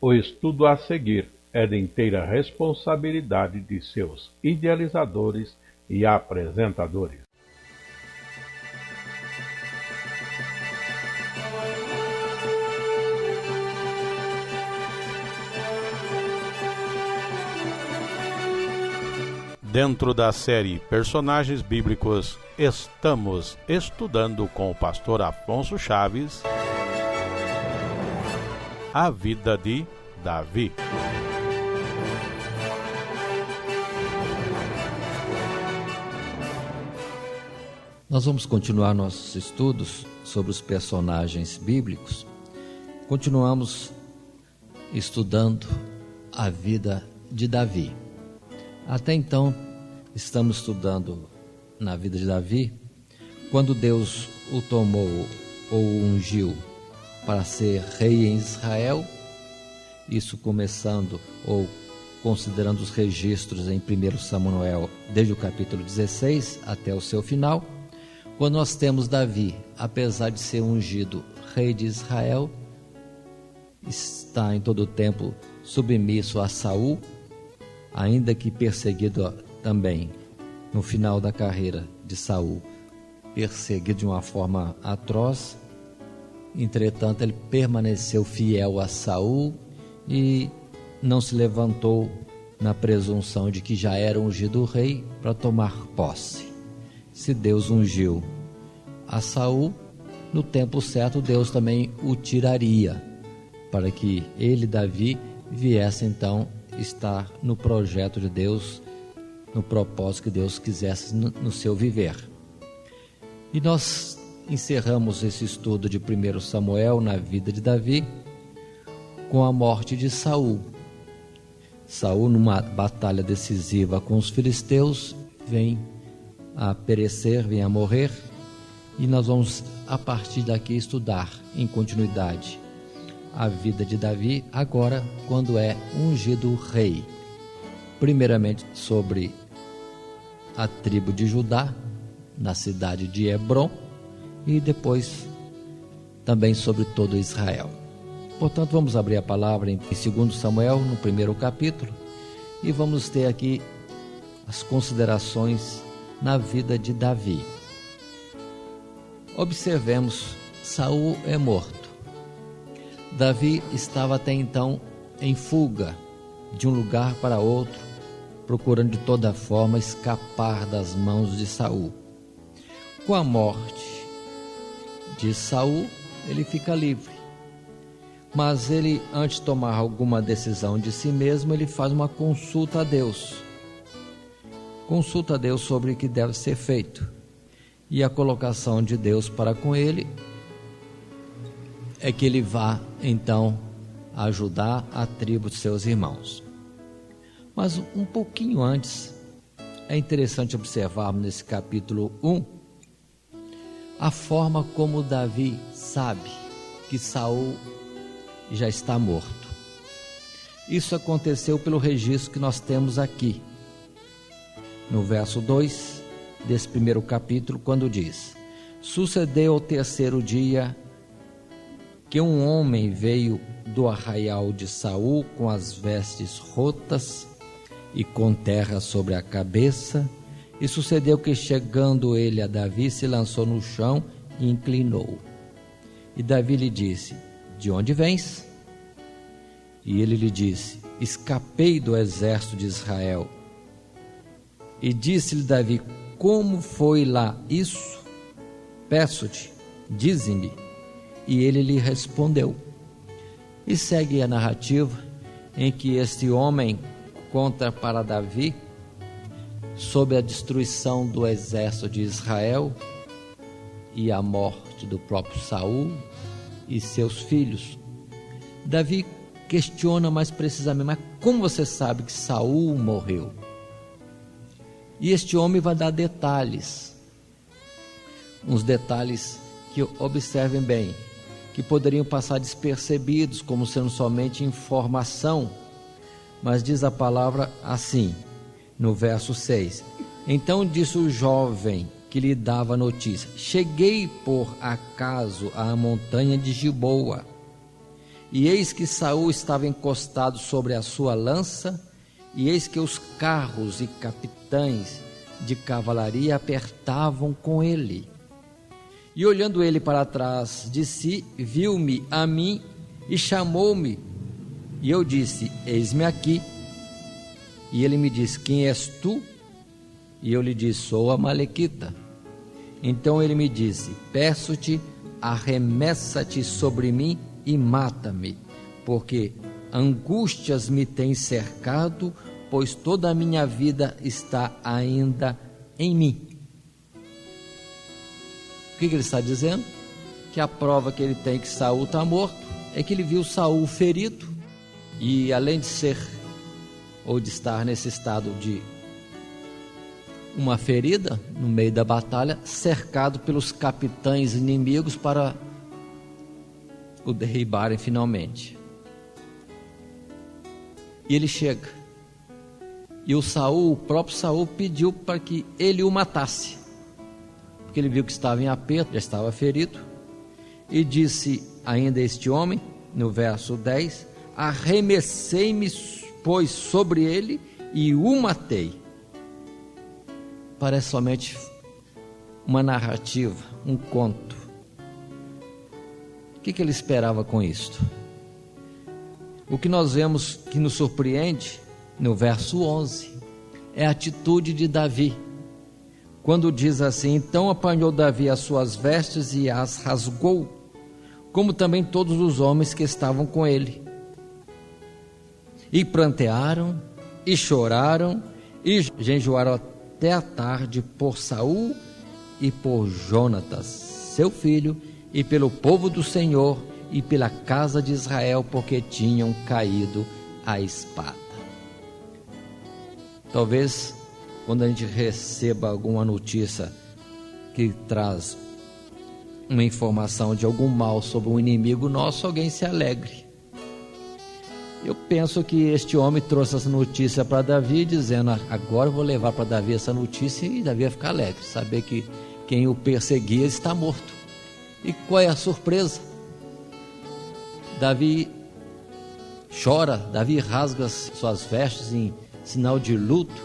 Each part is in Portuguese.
O estudo a seguir é de inteira responsabilidade de seus idealizadores e apresentadores. Dentro da série Personagens Bíblicos, estamos estudando com o pastor Afonso Chaves a vida de Davi. Nós vamos continuar nossos estudos sobre os personagens bíblicos. Continuamos estudando a vida de Davi. Até então, estamos estudando na vida de Davi, quando Deus o tomou ou o ungiu para ser rei em Israel, isso começando ou considerando os registros em 1 Samuel, desde o capítulo 16 até o seu final, quando nós temos Davi, apesar de ser ungido rei de Israel, está em todo o tempo submisso a Saul, ainda que perseguido também no final da carreira de Saul, perseguido de uma forma atroz. Entretanto, ele permaneceu fiel a Saul e não se levantou na presunção de que já era ungido rei para tomar posse. Se Deus ungiu a Saul, no tempo certo Deus também o tiraria, para que ele, Davi, viesse então estar no projeto de Deus, no propósito que Deus quisesse no seu viver. E nós encerramos esse estudo de 1 Samuel na vida de Davi com a morte de Saul. Saul, numa batalha decisiva com os filisteus, vem a perecer, vem a morrer, e nós vamos a partir daqui estudar em continuidade a vida de Davi, agora quando é ungido rei, primeiramente sobre a tribo de Judá, na cidade de Hebrom, e depois também sobre todo Israel. Portanto, vamos abrir a palavra em 2 Samuel, no primeiro capítulo, e vamos ter aqui as considerações na vida de Davi. Observemos, Saul é morto. Davi estava até então em fuga de um lugar para outro, procurando de toda forma escapar das mãos de Saul. Com a morte de Saul, ele fica livre. Mas ele, antes de tomar alguma decisão de si mesmo, ele faz uma consulta a Deus. Consulta a Deus sobre o que deve ser feito. E a colocação de Deus para com ele é que ele vá, então, ajudar a tribo de seus irmãos. Mas um pouquinho antes, é interessante observarmos nesse capítulo 1, a forma como Davi sabe que Saul já está morto. Isso aconteceu pelo registro que nós temos aqui, no verso 2 desse primeiro capítulo, quando diz: sucedeu ao terceiro dia que um homem veio do arraial de Saul com as vestes rotas e com terra sobre a cabeça, e sucedeu que, chegando ele a Davi, se lançou no chão e inclinou. E Davi lhe disse: de onde vens? E ele lhe disse: escapei do exército de Israel. E disse-lhe Davi: como foi lá isso? Peço-te, dize-me. E ele lhe respondeu. E segue a narrativa em que este homem conta para Davi sobre a destruição do exército de Israel e a morte do próprio Saul e seus filhos. Davi questiona mais precisamente: mas como você sabe que Saul morreu? E este homem vai dar detalhes, uns detalhes que observem bem, que poderiam passar despercebidos como sendo somente informação, mas diz a palavra assim, no verso 6: então disse o jovem que lhe dava notícia: cheguei por acaso à montanha de Giboa, E eis que Saul estava encostado sobre a sua lança, e eis que os carros e capitães de cavalaria apertavam com ele. E olhando ele para trás de si, viu-me a mim e chamou-me. E eu disse: eis-me aqui. E ele me disse: quem és tu? E eu lhe disse: sou Amalequita. Então ele me disse: peço-te, arremessa-te sobre mim e mata-me, porque angústias me têm cercado, pois toda a minha vida está ainda em mim. O que ele está dizendo? Que a prova que ele tem que Saul está morto é que ele viu Saul ferido, e além de ser ou de estar nesse estado de uma ferida no meio da batalha, cercado pelos capitães inimigos para o derribarem finalmente. E ele chega, e o próprio Saul pediu para que ele o matasse, porque ele viu que estava em aperto, já estava ferido, e disse ainda este homem, no verso 10, arremessei-me, pois, sobre ele e o matei. Parece somente uma narrativa, um conto. O que ele esperava com isto? O que nós vemos que nos surpreende no verso 11 é a atitude de Davi, quando diz assim: então apanhou Davi as suas vestes e as rasgou, como também todos os homens que estavam com ele, e prantearam e choraram e jejuaram até a tarde por Saul e por Jonatas, seu filho, e pelo povo do Senhor e pela casa de Israel, porque tinham caído à espada. Talvez quando a gente receba alguma notícia que traz uma informação de algum mal sobre um inimigo nosso, alguém se alegre. Eu penso que este homem trouxe essa notícia para Davi, dizendo: agora eu vou levar para Davi essa notícia, e Davi vai ficar alegre, saber que quem o perseguia está morto. E qual é a surpresa? Davi chora, Davi rasga suas vestes em sinal de luto,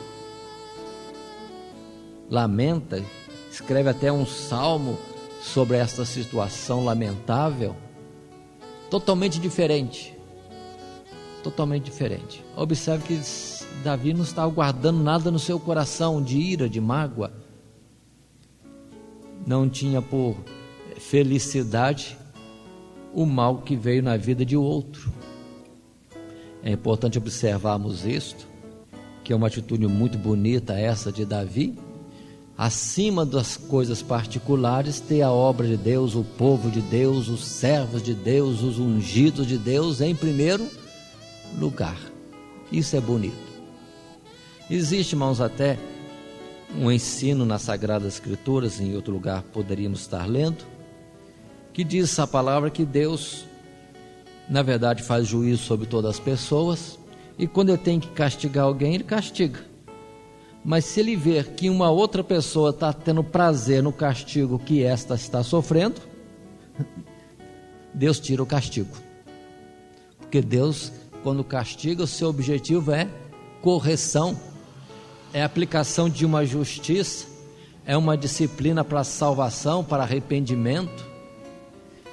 lamenta, escreve até um salmo sobre esta situação lamentável, totalmente diferente. Totalmente diferente. Observe que Davi não estava guardando nada no seu coração de ira, de mágoa. Não tinha por felicidade o mal que veio na vida de outro. É importante observarmos isto, que é uma atitude muito bonita essa de Davi. Acima das coisas particulares, ter a obra de Deus, o povo de Deus, os servos de Deus, os ungidos de Deus em primeiro lugar. Isso é bonito. Existe, irmãos, até um ensino nas Sagradas Escrituras, em outro lugar poderíamos estar lendo, que diz a palavra que Deus, na verdade, faz juízo sobre todas as pessoas, e quando ele tem que castigar alguém, ele castiga. Mas se ele ver que uma outra pessoa está tendo prazer no castigo que esta está sofrendo, Deus tira o castigo. Porque Deus, quando castiga, o seu objetivo é correção, é aplicação de uma justiça, é uma disciplina para salvação, para arrependimento.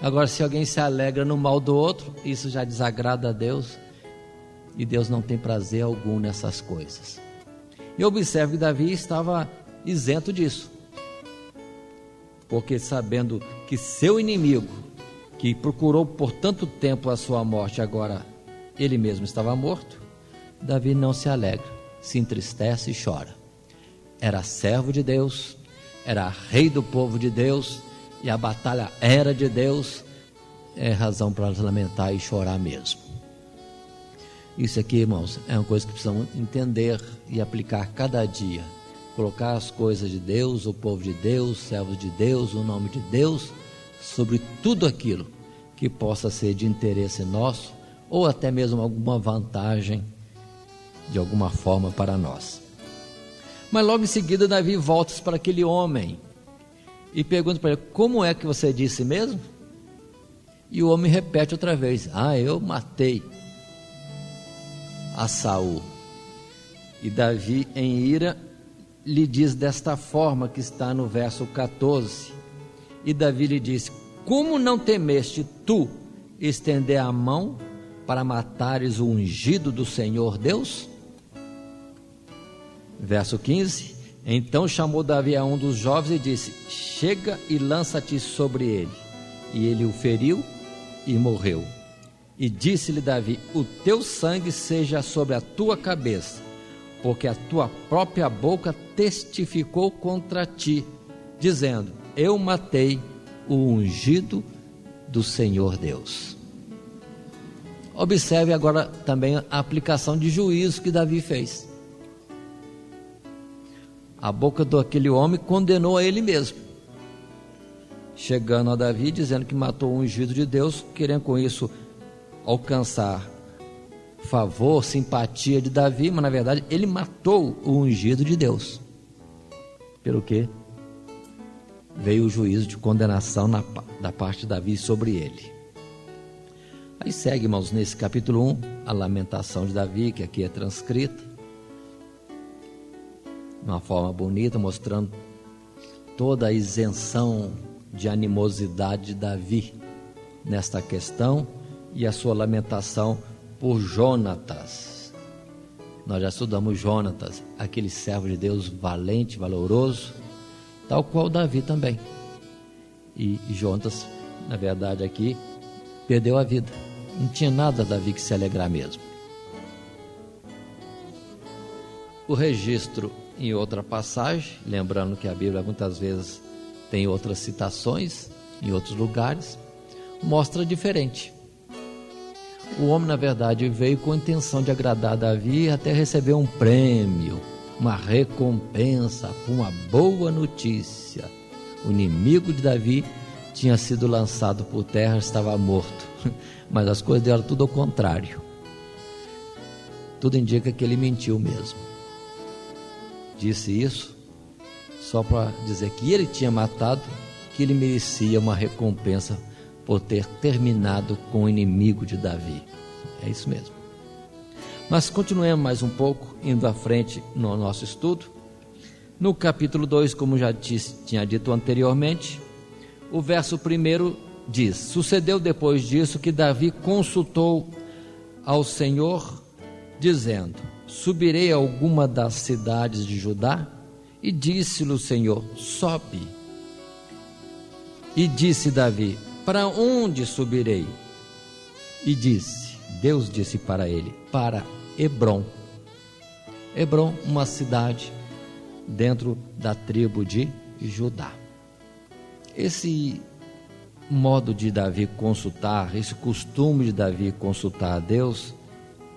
Agora, se alguém se alegra no mal do outro, isso já desagrada a Deus, e Deus não tem prazer algum nessas coisas. E observe que Davi estava isento disso, porque sabendo que seu inimigo, que procurou por tanto tempo a sua morte, agora ele mesmo estava morto, Davi não se alegra, se entristece e chora. Era servo de Deus, era rei do povo de Deus, e a batalha era de Deus. É razão para lamentar e chorar mesmo. Isso aqui, irmãos, é uma coisa que precisamos entender e aplicar cada dia. Colocar as coisas de Deus, o povo de Deus, servos de Deus, o nome de Deus, sobre tudo aquilo que possa ser de interesse nosso, ou até mesmo alguma vantagem de alguma forma para nós. Mas logo em seguida Davi volta para aquele homem e pergunta para ele: como é que você disse mesmo? E o homem repete outra vez: eu matei a Saul. E Davi, em ira, lhe diz desta forma, que está no verso 14. E Davi lhe disse: como não temeste tu estender a mão para matares o ungido do Senhor Deus? Verso 15: então chamou Davi a um dos jovens e disse: chega e lança-te sobre ele. E ele o feriu e morreu. E disse-lhe Davi: o teu sangue seja sobre a tua cabeça, porque a tua própria boca testificou contra ti, dizendo: eu matei o ungido do Senhor Deus. Observe agora também a aplicação de juízo que Davi fez. A boca daquele homem condenou a ele mesmo, chegando a Davi dizendo que matou o ungido de Deus, querendo com isso alcançar favor, simpatia de Davi, mas na verdade ele matou o ungido de Deus. Pelo que veio o juízo de condenação da parte de Davi sobre ele. Aí segue, irmãos, nesse capítulo 1, a lamentação de Davi, que aqui é transcrita de uma forma bonita, mostrando toda a isenção de animosidade de Davi nesta questão, e a sua lamentação por Jonatas. Nós já estudamos Jonatas, aquele servo de Deus valente, valoroso, tal qual Davi também. E Jonatas, na verdade aqui, perdeu a vida. Não tinha nada Davi que se alegrar mesmo. O registro em outra passagem, lembrando que a Bíblia muitas vezes tem outras citações em outros lugares, mostra diferente. O homem, na verdade, veio com a intenção de agradar Davi e até receber um prêmio, uma recompensa por uma boa notícia. O inimigo de Davi tinha sido lançado por terra, estava morto, mas as coisas deram tudo ao contrário. Tudo indica que ele mentiu mesmo. Disse isso só para dizer que ele tinha matado, que ele merecia uma recompensa por ter terminado com o inimigo de Davi. É isso mesmo. Mas continuemos mais um pouco, indo à frente no nosso estudo. No capítulo 2, como já tinha dito anteriormente, o verso 1 diz: sucedeu depois disso que Davi consultou ao Senhor, dizendo: subirei a alguma das cidades de Judá? E disse-lhe o Senhor: sobe. E disse Davi: para onde subirei? E Deus disse para ele: para Hebrom. Hebrom, uma cidade dentro da tribo de Judá. Esse modo de Davi consultar, esse costume de Davi consultar a Deus,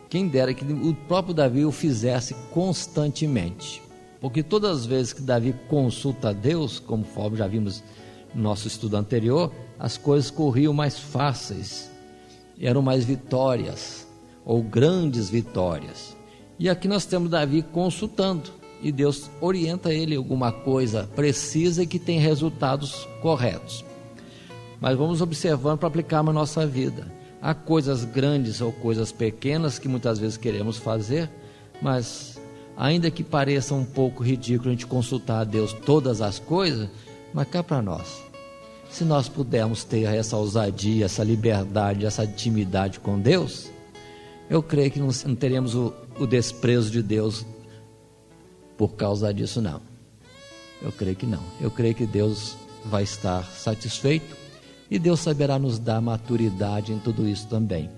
quem dera que o próprio Davi o fizesse constantemente, porque todas as vezes que Davi consulta a Deus, conforme já vimos no nosso estudo anterior, as coisas corriam mais fáceis, eram mais vitórias, ou grandes vitórias. E aqui nós temos Davi consultando, e Deus orienta ele alguma coisa precisa e que tem resultados corretos. Mas vamos observando para aplicarmos na nossa vida. Há coisas grandes ou coisas pequenas que muitas vezes queremos fazer, mas ainda que pareça um pouco ridículo a gente consultar a Deus todas as coisas, mas cá para nós, se nós pudermos ter essa ousadia, essa liberdade, essa intimidade com Deus, eu creio que não teremos o desprezo de Deus por causa disso, não. Eu creio que não. Eu creio que Deus vai estar satisfeito e Deus saberá nos dar maturidade em tudo isso também.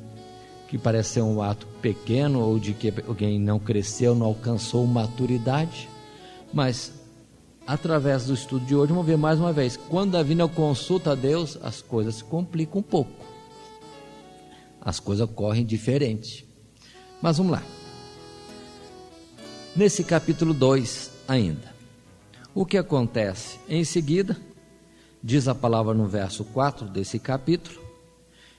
Que parece ser um ato pequeno ou de que alguém não cresceu, não alcançou maturidade, mas através do estudo de hoje vamos ver mais uma vez, quando Davi não consulta a Deus, as coisas se complicam um pouco, as coisas correm diferente. Mas vamos lá, nesse capítulo 2 ainda, o que acontece em seguida? Diz a palavra no verso 4 desse capítulo: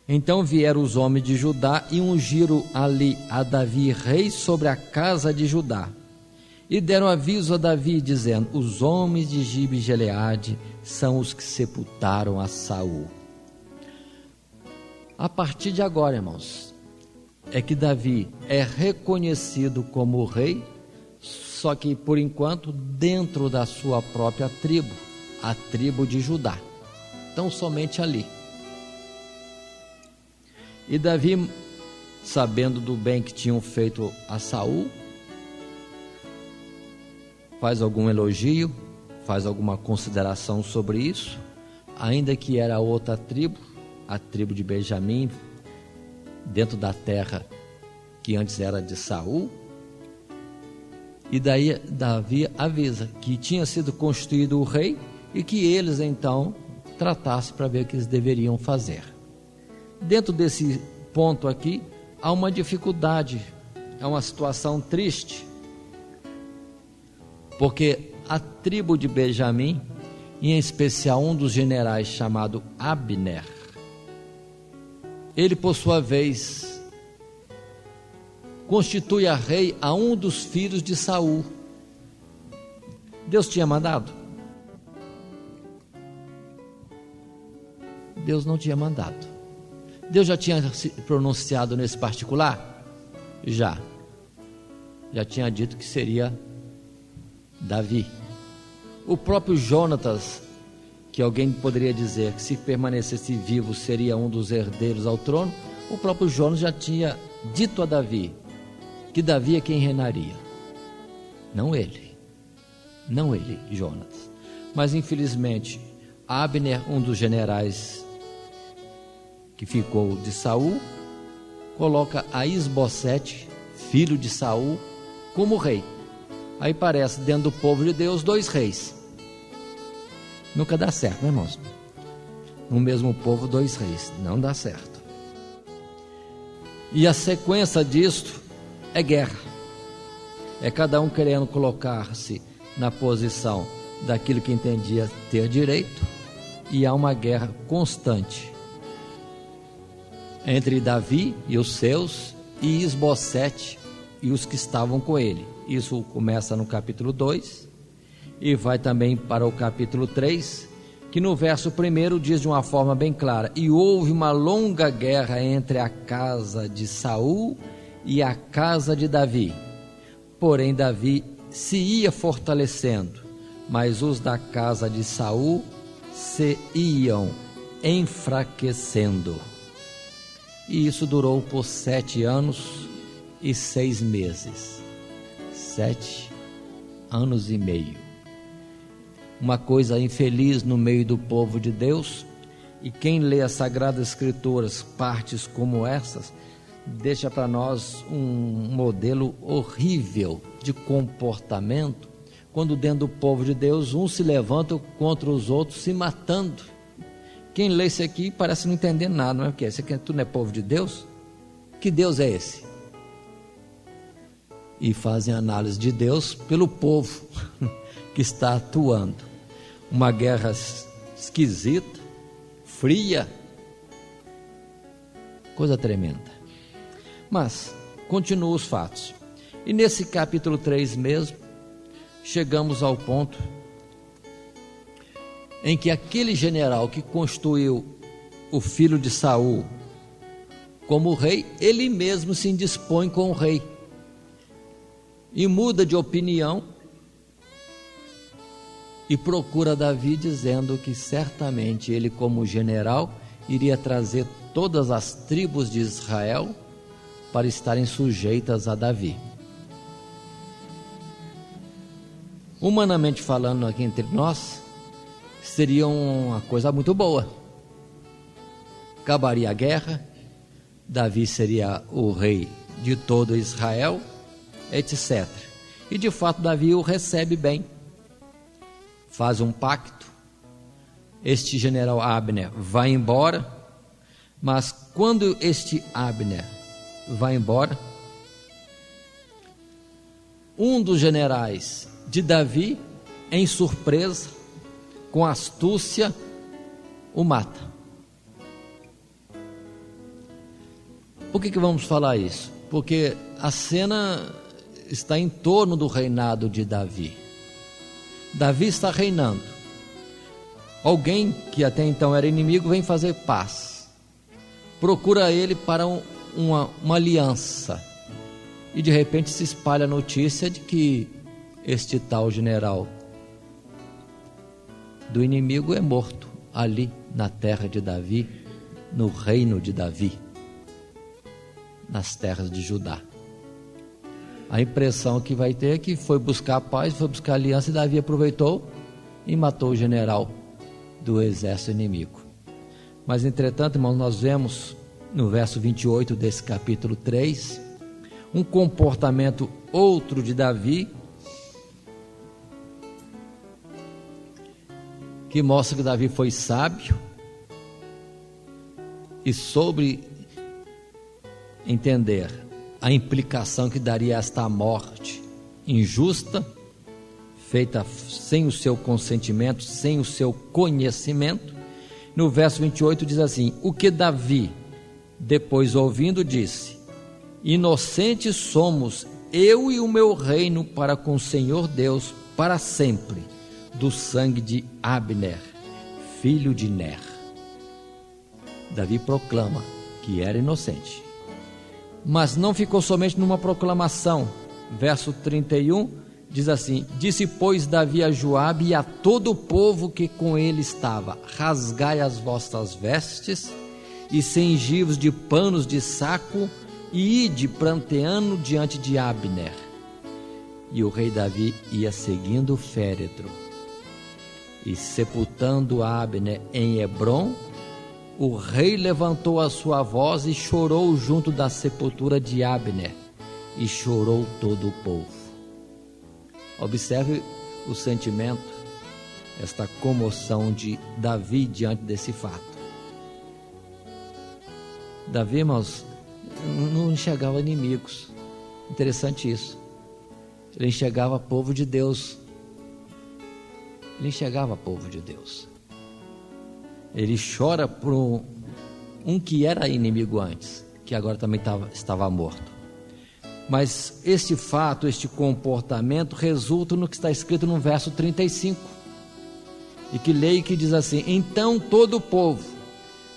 então vieram os homens de Judá e ungiram ali a Davi rei sobre a casa de Judá. E deram aviso a Davi, dizendo: os homens de Gibe-Gileade são os que sepultaram a Saul. A partir de agora, irmãos, é que Davi é reconhecido como rei, só que por enquanto dentro da sua própria tribo, a tribo de Judá. Então somente ali. E Davi, sabendo do bem que tinham feito a Saul, faz algum elogio, faz alguma consideração sobre isso, ainda que era outra tribo, a tribo de Benjamim, dentro da terra que antes era de Saul. E daí Davi avisa que tinha sido constituído o rei e que eles então tratassem para ver o que eles deveriam fazer. Dentro desse ponto aqui há uma dificuldade, é uma situação triste, porque a tribo de Benjamim, em especial um dos generais chamado Abner, ele por sua vez constitui a rei a um dos filhos de Saul. Deus tinha mandado? Deus não tinha mandado. Deus já tinha se pronunciado nesse particular? Já tinha dito que seria Davi. O próprio Jonatas, que alguém poderia dizer que se permanecesse vivo seria um dos herdeiros ao trono, o próprio Jonas já tinha dito a Davi que Davi é quem reinaria, não ele, Jonatas. Mas infelizmente Abner, um dos generais que ficou de Saul, coloca a Isbosete, filho de Saul, como rei. Aí parece dentro do povo de Deus 2 reis. Nunca dá certo, né, irmãos? No mesmo povo 2 reis, não dá certo. E a sequência disto é guerra. É cada um querendo colocar-se na posição daquilo que entendia ter direito, e há uma guerra constante entre Davi e os seus e Isbosete e os que estavam com ele. Isso começa no capítulo 2 e vai também para o capítulo 3, que no verso 1 diz de uma forma bem clara: e houve uma longa guerra entre a casa de Saul e a casa de Davi, porém Davi se ia fortalecendo, mas os da casa de Saul se iam enfraquecendo. E isso durou por 7 anos e 6 meses. 7 anos e meio. Uma coisa infeliz no meio do povo de Deus. E quem lê as Sagradas Escrituras, partes como essas, deixa para nós um modelo horrível de comportamento, quando dentro do povo de Deus uns se levantam contra os outros, se matando. Quem lê isso aqui parece não entender nada, não é? Porque isso aqui tudo não é povo de Deus? Que Deus é esse? E fazem análise de Deus pelo povo que está atuando. Uma guerra esquisita, fria, coisa tremenda. Mas continuam os fatos. E nesse capítulo 3 mesmo, chegamos ao ponto em que aquele general que constituiu o filho de Saul como rei, ele mesmo se indispõe com o rei e muda de opinião e procura Davi, dizendo que certamente ele, como general, iria trazer todas as tribos de Israel para estarem sujeitas a Davi. Humanamente falando, aqui entre nós, seria uma coisa muito boa. Acabaria a guerra, Davi seria o rei de todo Israel, etc. E de fato Davi o recebe bem, faz um pacto. Este general Abner vai embora, mas quando este Abner vai embora, um dos generais de Davi, em surpresa, com astúcia, o mata. Por que vamos falar isso? Porque a cena está em torno do reinado de Davi. Davi está reinando. Alguém que até então era inimigo vem fazer paz. procura ele para uma aliança. E de repente se espalha a notícia de que este tal general do inimigo é morto ali na terra de Davi, no reino de Davi, nas terras de Judá. A impressão que vai ter é que foi buscar a paz, foi buscar a aliança, e Davi aproveitou e matou o general do exército inimigo. Mas entretanto, irmãos, nós vemos no verso 28 desse capítulo 3, um comportamento outro de Davi, que mostra que Davi foi sábio e soube entender a implicação que daria esta morte injusta, feita sem o seu consentimento, sem o seu conhecimento. No verso 28 diz assim: o que Davi, depois ouvindo, disse: inocentes somos eu e o meu reino para com o Senhor Deus para sempre, do sangue de Abner, filho de Ner. Davi proclama que era inocente, mas não ficou somente numa proclamação. Verso 31 diz assim: disse pois Davi a Joabe e a todo o povo que com ele estava: rasgai as vossas vestes e cingivos de panos de saco e ide pranteando diante de Abner. E o rei Davi ia seguindo o féretro, e sepultando Abner em Hebrom, o rei levantou a sua voz e chorou junto da sepultura de Abner, e chorou todo o povo. Observe o sentimento, esta comoção de Davi diante desse fato. Davi, irmãos, não enxergava inimigos. Interessante isso. Ele enxergava povo de Deus. Ele enxergava povo de Deus. Ele chora por um que era inimigo antes, que agora também estava morto. Mas este fato, este comportamento resulta no que está escrito no verso 35, e que leio, que diz assim: então todo o povo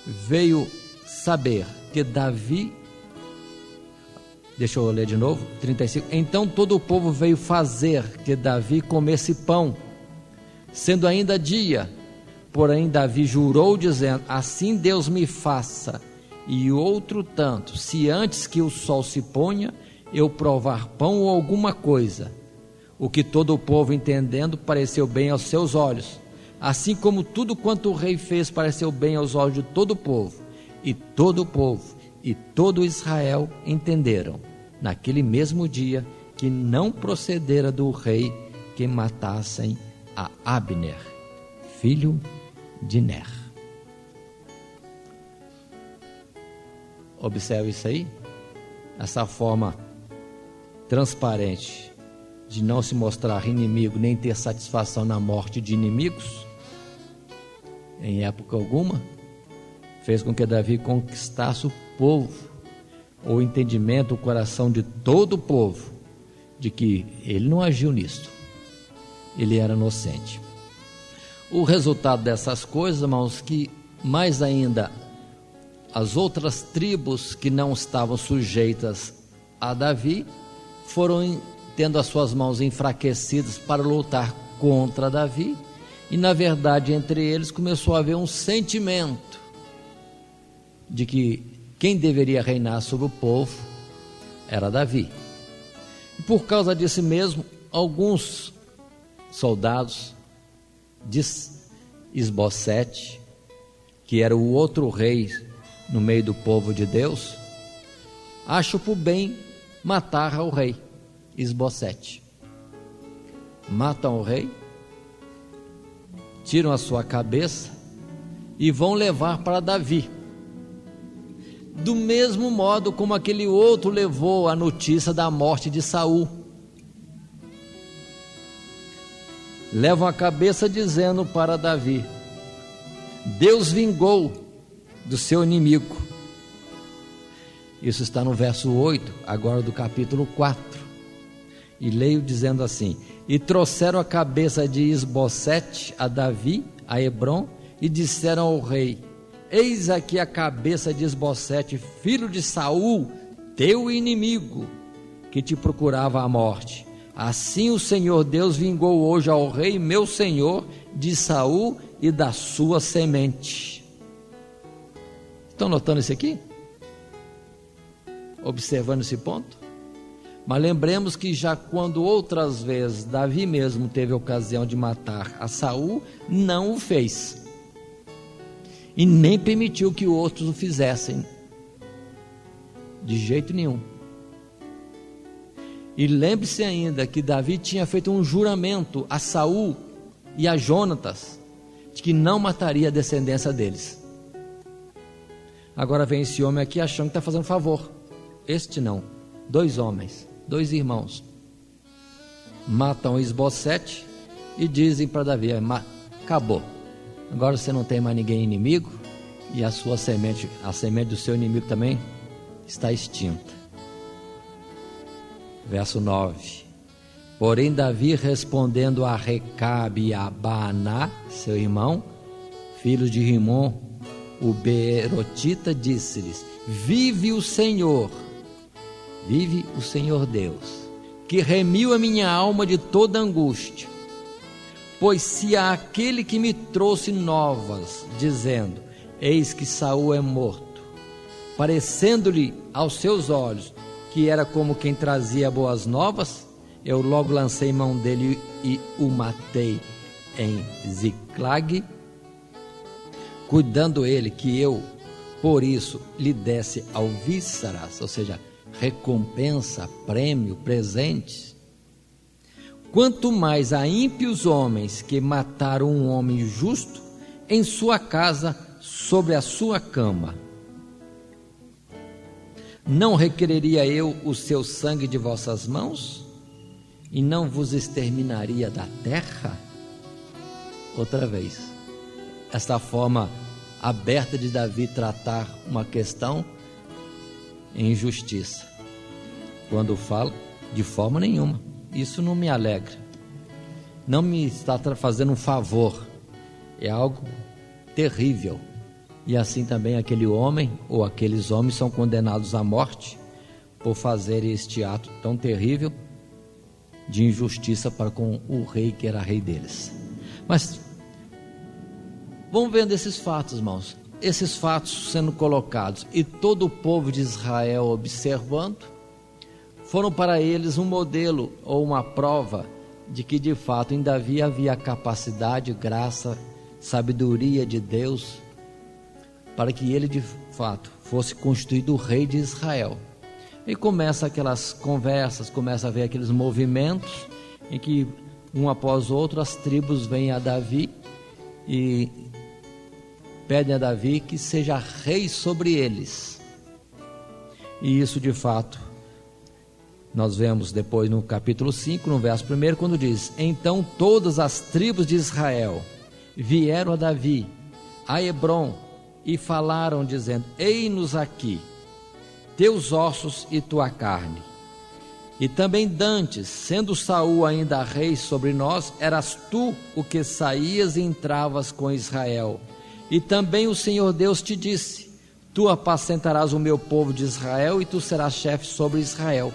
veio saber que Davi, deixa eu ler de novo, 35, então todo o povo veio fazer que Davi comesse pão, sendo ainda dia. Porém Davi jurou dizendo: assim Deus me faça, e outro tanto, se antes que o sol se ponha eu provar pão ou alguma coisa. O que todo o povo, entendendo, pareceu bem aos seus olhos, assim como tudo quanto o rei fez pareceu bem aos olhos de todo o povo. E todo o povo e todo Israel entenderam naquele mesmo dia que não procedera do rei que matassem a Abner, filho de Ner. Observe isso aí, essa forma transparente de não se mostrar inimigo nem ter satisfação na morte de inimigos em época alguma, fez com que Davi conquistasse o povo, o entendimento, o coração de todo o povo, de que ele não agiu nisto, ele era inocente. O resultado dessas coisas, irmãos, que mais ainda as outras tribos que não estavam sujeitas a Davi foram tendo as suas mãos enfraquecidas para lutar contra Davi, e na verdade entre eles começou a haver um sentimento de que quem deveria reinar sobre o povo era Davi. E por causa disso mesmo, alguns soldados de Isbosete, que era o outro rei no meio do povo de Deus, acham por bem matar o rei Isbosete. Matam o rei, tiram a sua cabeça e vão levar para Davi, do mesmo modo como aquele outro levou a notícia da morte de Saul. Levam a cabeça dizendo para Davi: Deus vingou do seu inimigo. Isso está no verso 8, agora do capítulo 4. E leio dizendo assim: e trouxeram a cabeça de Isbosete a Davi, a Hebrom, e disseram ao rei: eis aqui a cabeça de Esbocete, filho de Saul, teu inimigo, que te procurava a morte. Assim o Senhor Deus vingou hoje ao rei meu senhor de Saul e da sua semente. Estão notando isso aqui? Observando esse ponto? Mas lembremos que já quando outras vezes Davi mesmo teve a ocasião de matar a Saul, não o fez. E nem permitiu que outros o fizessem. De jeito nenhum. E lembre-se ainda que Davi tinha feito um juramento a Saul e a Jonatas de que não mataria a descendência deles. Agora vem esse homem aqui achando que está fazendo favor. Este não. 2 homens, 2 irmãos, matam Esbocete e dizem para Davi: acabou, agora você não tem mais ninguém inimigo, e a sua semente, a semente do seu inimigo também está extinta. Verso 9: porém Davi, respondendo a Recabe e a Baaná, seu irmão, filhos de Rimon, o Beerotita, disse-lhes: vive o Senhor Deus, que remiu a minha alma de toda angústia. Pois se há aquele que me trouxe novas, dizendo: eis que Saul é morto, parecendo-lhe aos seus olhos que era como quem trazia boas novas, eu logo lancei mão dele e o matei em Ziclag, cuidando ele que eu, por isso, lhe desse alvíceras, ou seja, recompensa, prêmio, presente. Quanto mais a ímpios homens que mataram um homem justo em sua casa, sobre a sua cama. Não requereria eu o seu sangue de vossas mãos? E não vos exterminaria da terra? Outra vez, esta forma aberta de Davi tratar uma questão em justiça. Quando falo, de forma nenhuma, isso não me alegra, não me está fazendo um favor, é algo terrível. E assim também aquele homem ou aqueles homens são condenados à morte por fazerem este ato tão terrível de injustiça para com o rei que era rei deles. Mas vamos vendo esses fatos, irmãos, esses fatos sendo colocados e todo o povo de Israel observando, foram para eles um modelo ou uma prova de que de fato em Davi havia capacidade, graça, sabedoria de Deus, para que ele de fato fosse constituído o rei de Israel. E começa aquelas conversas, começa a ver aqueles movimentos em que um após outro as tribos vêm a Davi e pedem a Davi que seja rei sobre eles. E isso de fato nós vemos depois no capítulo 5, no verso 1, quando diz: então todas as tribos de Israel vieram a Davi a Hebrom e falaram dizendo: ei-nos aqui teus ossos e tua carne. E também dantes, sendo Saul ainda rei sobre nós, eras tu o que saías e entravas com Israel. E também o Senhor Deus te disse: tu apacentarás o meu povo de Israel e tu serás chefe sobre Israel.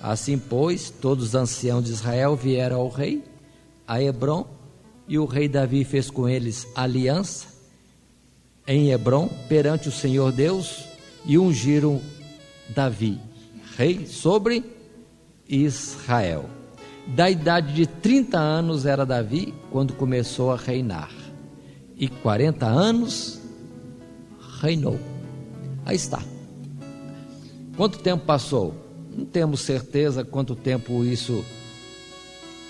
Assim pois, todos os anciãos de Israel vieram ao rei a Hebrom, e o rei Davi fez com eles aliança em Hebrom perante o Senhor Deus, e ungiram Davi rei sobre Israel. Da idade de 30 anos era Davi quando começou a reinar, e 40 anos reinou. Aí está. Quanto tempo passou? Não temos certeza quanto tempo isso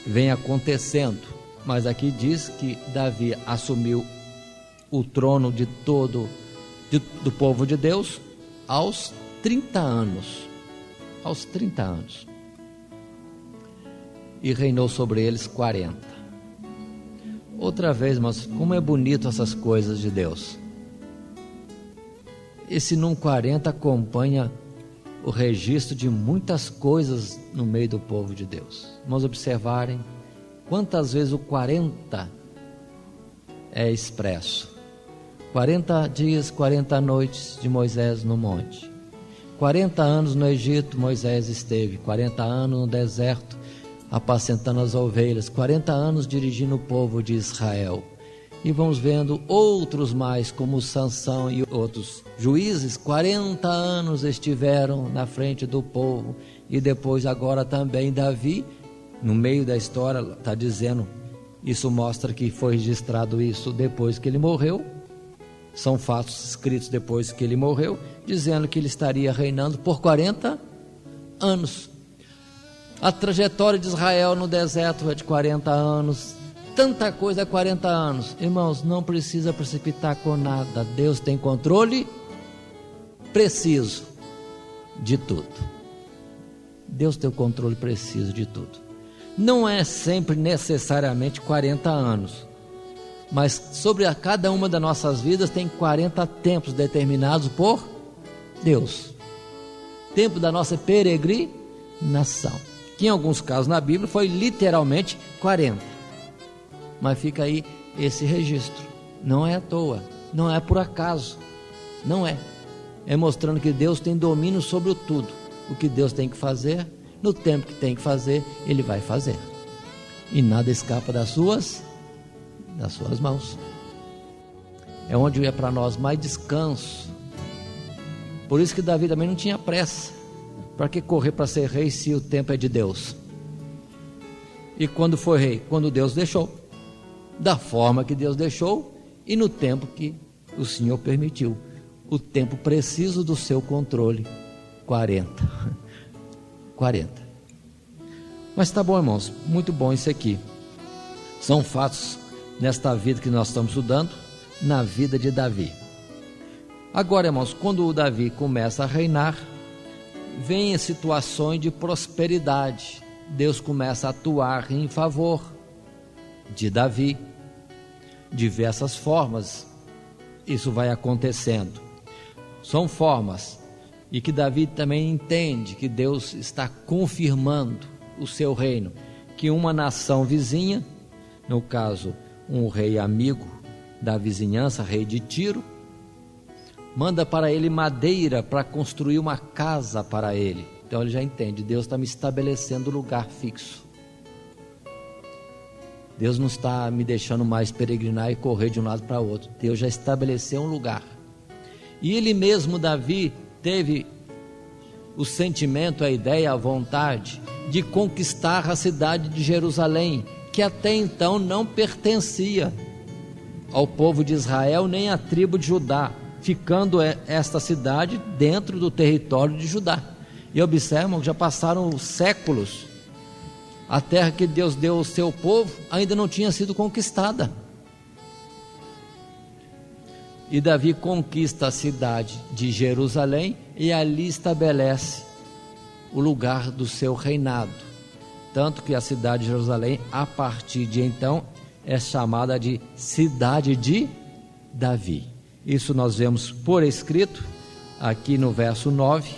vem acontecendo, mas aqui diz que Davi assumiu o trono de todo do povo de Deus aos 30 anos. Aos 30 anos. E reinou sobre eles 40. Outra vez, mas como é bonito essas coisas de Deus. Esse número 40 acompanha o registro de muitas coisas no meio do povo de Deus. Vamos observarem quantas vezes o 40 é expresso. 40 dias, 40 noites de Moisés no monte. 40 anos no Egito Moisés esteve, 40 anos no deserto apacentando as ovelhas, 40 anos dirigindo o povo de Israel. E vamos vendo outros mais, como Sansão e outros juízes, 40 anos estiveram na frente do povo. E depois agora também Davi, no meio da história, está dizendo, isso mostra que foi registrado isso depois que ele morreu. São fatos escritos depois que ele morreu, dizendo que ele estaria reinando por 40 anos. A trajetória de Israel no deserto é de 40 anos. Tanta coisa há 40 anos. Irmãos, não precisa precipitar com nada. Deus tem controle preciso de tudo. Deus tem o controle preciso de tudo. Não é sempre necessariamente 40 anos, mas sobre cada uma das nossas vidas tem 40 tempos determinados por Deus. Tempo da nossa peregrinação, que em alguns casos na Bíblia foi literalmente 40. Mas fica aí esse registro. Não é à toa, não é por acaso, não é. É mostrando que Deus tem domínio sobre o tudo. O que Deus tem que fazer, no tempo que tem que fazer, Ele vai fazer. E nada escapa das suas mãos. É onde é para nós mais descanso. Por isso que Davi também não tinha pressa. Para que correr para ser rei se o tempo é de Deus? E quando foi rei? Quando Deus deixou. Da forma que Deus deixou e no tempo que o Senhor permitiu. O tempo preciso do seu controle. 40. Mas tá bom, irmãos, muito bom isso aqui. São fatos nesta vida que nós estamos estudando, na vida de Davi. Agora, irmãos, quando o Davi começa a reinar, vem situações de prosperidade. Deus começa a atuar em favor de Davi. Diversas formas isso vai acontecendo. São formas e que Davi também entende que Deus está confirmando o seu reino, que uma nação vizinha, no caso um rei amigo da vizinhança, rei de Tiro, manda para ele madeira para construir uma casa para ele. Então ele já entende, Deus está me estabelecendo lugar fixo. Deus não está me deixando mais peregrinar e correr de um lado para o outro. Deus já estabeleceu um lugar. E ele mesmo, Davi, teve o sentimento, a ideia, a vontade de conquistar a cidade de Jerusalém, que até então não pertencia ao povo de Israel nem à tribo de Judá, ficando esta cidade dentro do território de Judá. E observam que já passaram séculos, a terra que Deus deu ao seu povo ainda não tinha sido conquistada. E Davi conquista a cidade de Jerusalém e ali estabelece o lugar do seu reinado. Tanto que a cidade de Jerusalém, a partir de então, é chamada de cidade de Davi. Isso nós vemos por escrito, aqui no verso 9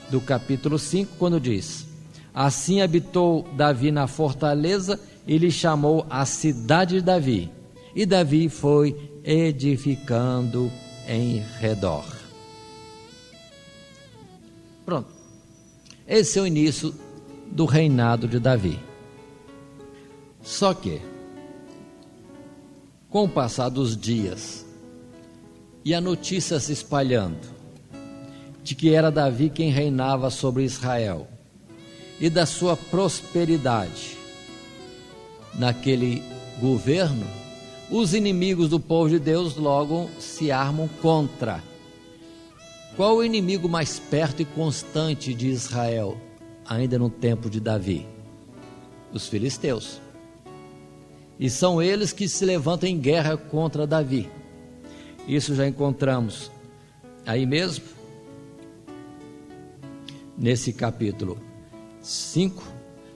do capítulo 5, quando diz: assim habitou Davi na fortaleza e lhe chamou a cidade de Davi. E Davi foi edificando em redor. Pronto. Esse é o início do reinado de Davi. Só que, com o passar dos dias e a notícia se espalhando de que era Davi quem reinava sobre Israel e da sua prosperidade naquele governo, os inimigos do povo de Deus logo se armam contra. Qual o inimigo mais perto e constante de Israel, ainda no tempo de Davi? Os filisteus. E são eles que se levantam em guerra contra Davi. Isso já encontramos aí mesmo, nesse capítulo 5,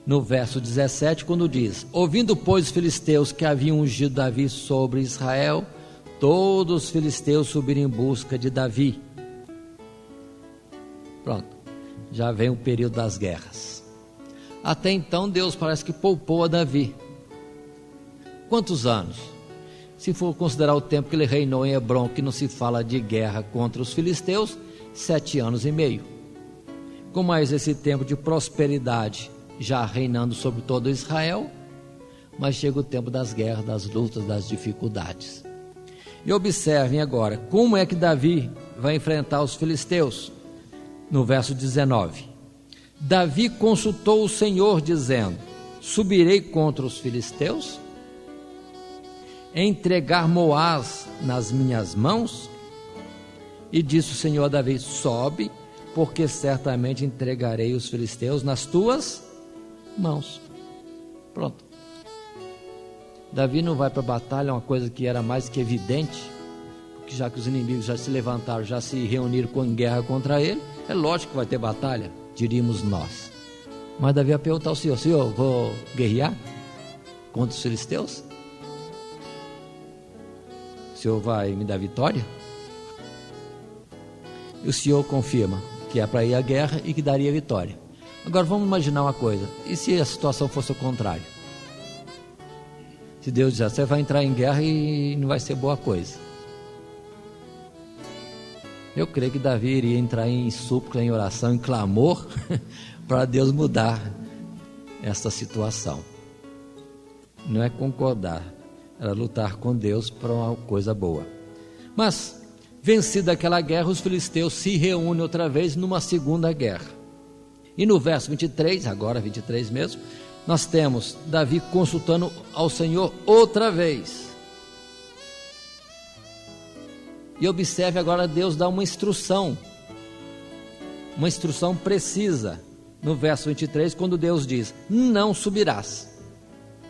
no verso 17, quando diz: ouvindo, pois, os filisteus que haviam ungido Davi sobre Israel, todos os filisteus subiram em busca de Davi. Pronto, já vem o período das guerras. Até então Deus parece que poupou a Davi. Quantos anos? Se for considerar o tempo que ele reinou em Hebrom, que não se fala de guerra contra os filisteus, 7 anos e meio. Com mais esse tempo de prosperidade, já reinando sobre todo Israel, mas chega o tempo das guerras, das lutas, das dificuldades. E observem agora, como é que Davi vai enfrentar os filisteus? No verso 19. Davi consultou o Senhor, dizendo: subirei contra os filisteus? Entregar Moás nas minhas mãos? E disse o Senhor a Davi: sobe, porque certamente entregarei os filisteus nas tuas mãos. Pronto. Davi não vai para a batalha, é uma coisa que era mais que evidente, porque já que os inimigos já se levantaram, já se reuniram em guerra contra ele, é lógico que vai ter batalha, diríamos nós. Mas Davi vai perguntar ao Senhor: Senhor, vou guerrear contra os filisteus? O Senhor vai me dar vitória? E o Senhor confirma que é para ir à guerra e que daria vitória. Agora vamos imaginar uma coisa: e se a situação fosse o contrário? Se Deus disser: você vai entrar em guerra e não vai ser boa coisa. Eu creio que Davi iria entrar em súplica, em oração, em clamor para Deus mudar essa situação. Não é concordar, era lutar com Deus para uma coisa boa. Mas, vencida aquela guerra, os filisteus se reúnem outra vez numa segunda guerra. E no verso 23, agora 23 mesmo, nós temos Davi consultando ao Senhor outra vez. E observe agora, Deus dá uma instrução precisa, no verso 23, quando Deus diz: não subirás.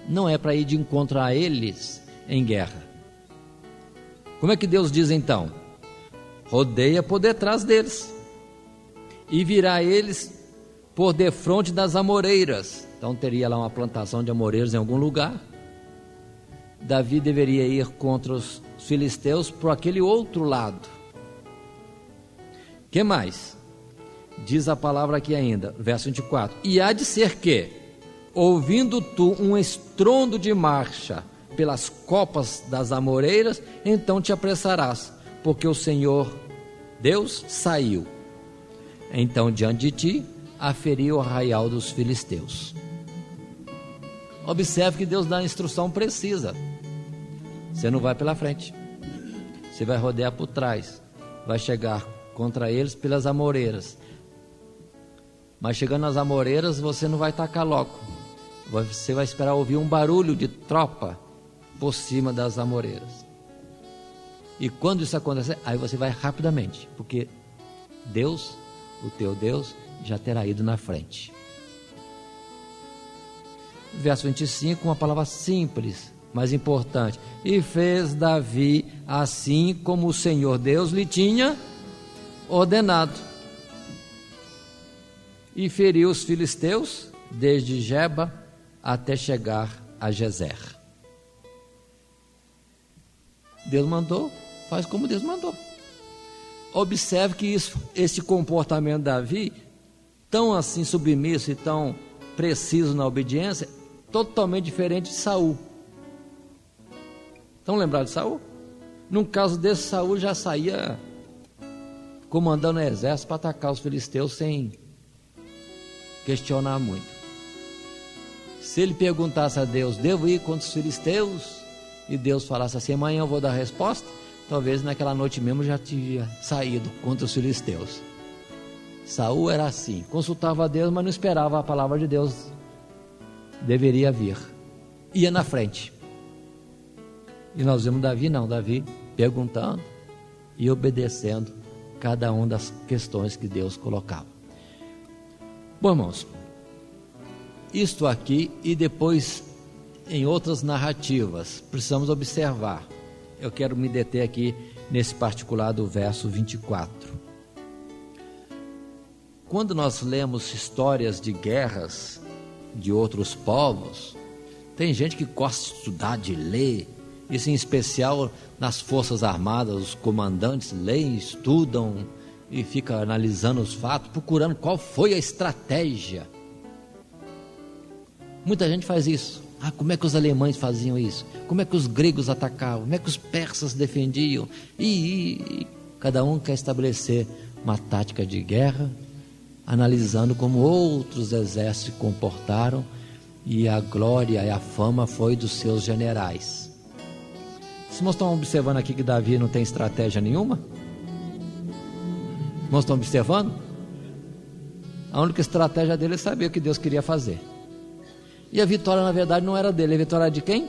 Não é para ir de encontro a eles em guerra. Como é que Deus diz então? Rodeia por detrás deles, e virá eles por defronte das amoreiras. Então teria lá uma plantação de amoreiros em algum lugar. Davi deveria ir contra os filisteus por aquele outro lado. Que mais? Diz a palavra aqui ainda, verso 24: e há de ser que, ouvindo tu um estrondo de marcha pelas copas das amoreiras, então te apressarás, porque o Senhor Deus saiu então diante de ti a ferir o arraial dos filisteus. Observe que Deus dá a instrução precisa. Você não vai pela frente, você vai rodear por trás, vai chegar contra eles pelas amoreiras. Mas chegando nas amoreiras, você não vai tacar logo, você vai esperar ouvir um barulho de tropa por cima das amoreiras. E quando isso acontecer, aí você vai rapidamente, porque Deus, o teu Deus, já terá ido na frente. Verso 25, uma palavra simples, mas importante: e fez Davi assim como o Senhor Deus lhe tinha ordenado, e feriu os filisteus desde Geba até chegar a Gezer. Deus mandou, faz como Deus mandou. Observe que esse comportamento de Davi, tão assim submisso e tão preciso na obediência, totalmente diferente de Saul. Estão lembrados de Saul? Num caso desse, Saul já saía comandando o exército para atacar os filisteus sem questionar muito. Se ele perguntasse a Deus: devo ir contra os filisteus? E Deus falasse assim: amanhã eu vou dar a resposta, talvez naquela noite mesmo já tinha saído contra os filisteus. Saul era assim, consultava a Deus, mas não esperava a palavra de Deus. Deveria vir, ia na frente. E nós vemos Davi não, Davi perguntando e obedecendo cada uma das questões que Deus colocava. Bom, irmãos, isto aqui e depois em outras narrativas precisamos observar. Eu quero me deter aqui nesse particular do verso 24. Quando nós lemos histórias de guerras de outros povos, tem gente que gosta de estudar, de ler, isso em especial nas forças armadas, os comandantes leem, estudam e ficam analisando os fatos, procurando qual foi a estratégia. Muita gente faz isso, como é que os alemães faziam isso? Como é que os gregos atacavam? Como é que os persas defendiam? E cada um quer estabelecer uma tática de guerra, analisando como outros exércitos se comportaram, e a glória e a fama foi dos seus generais. Os irmãos estão observando aqui que Davi não tem estratégia nenhuma? Os irmãos estão observando? A única estratégia dele é saber o que Deus queria fazer. E a vitória, na verdade, não era dele. A vitória era de quem?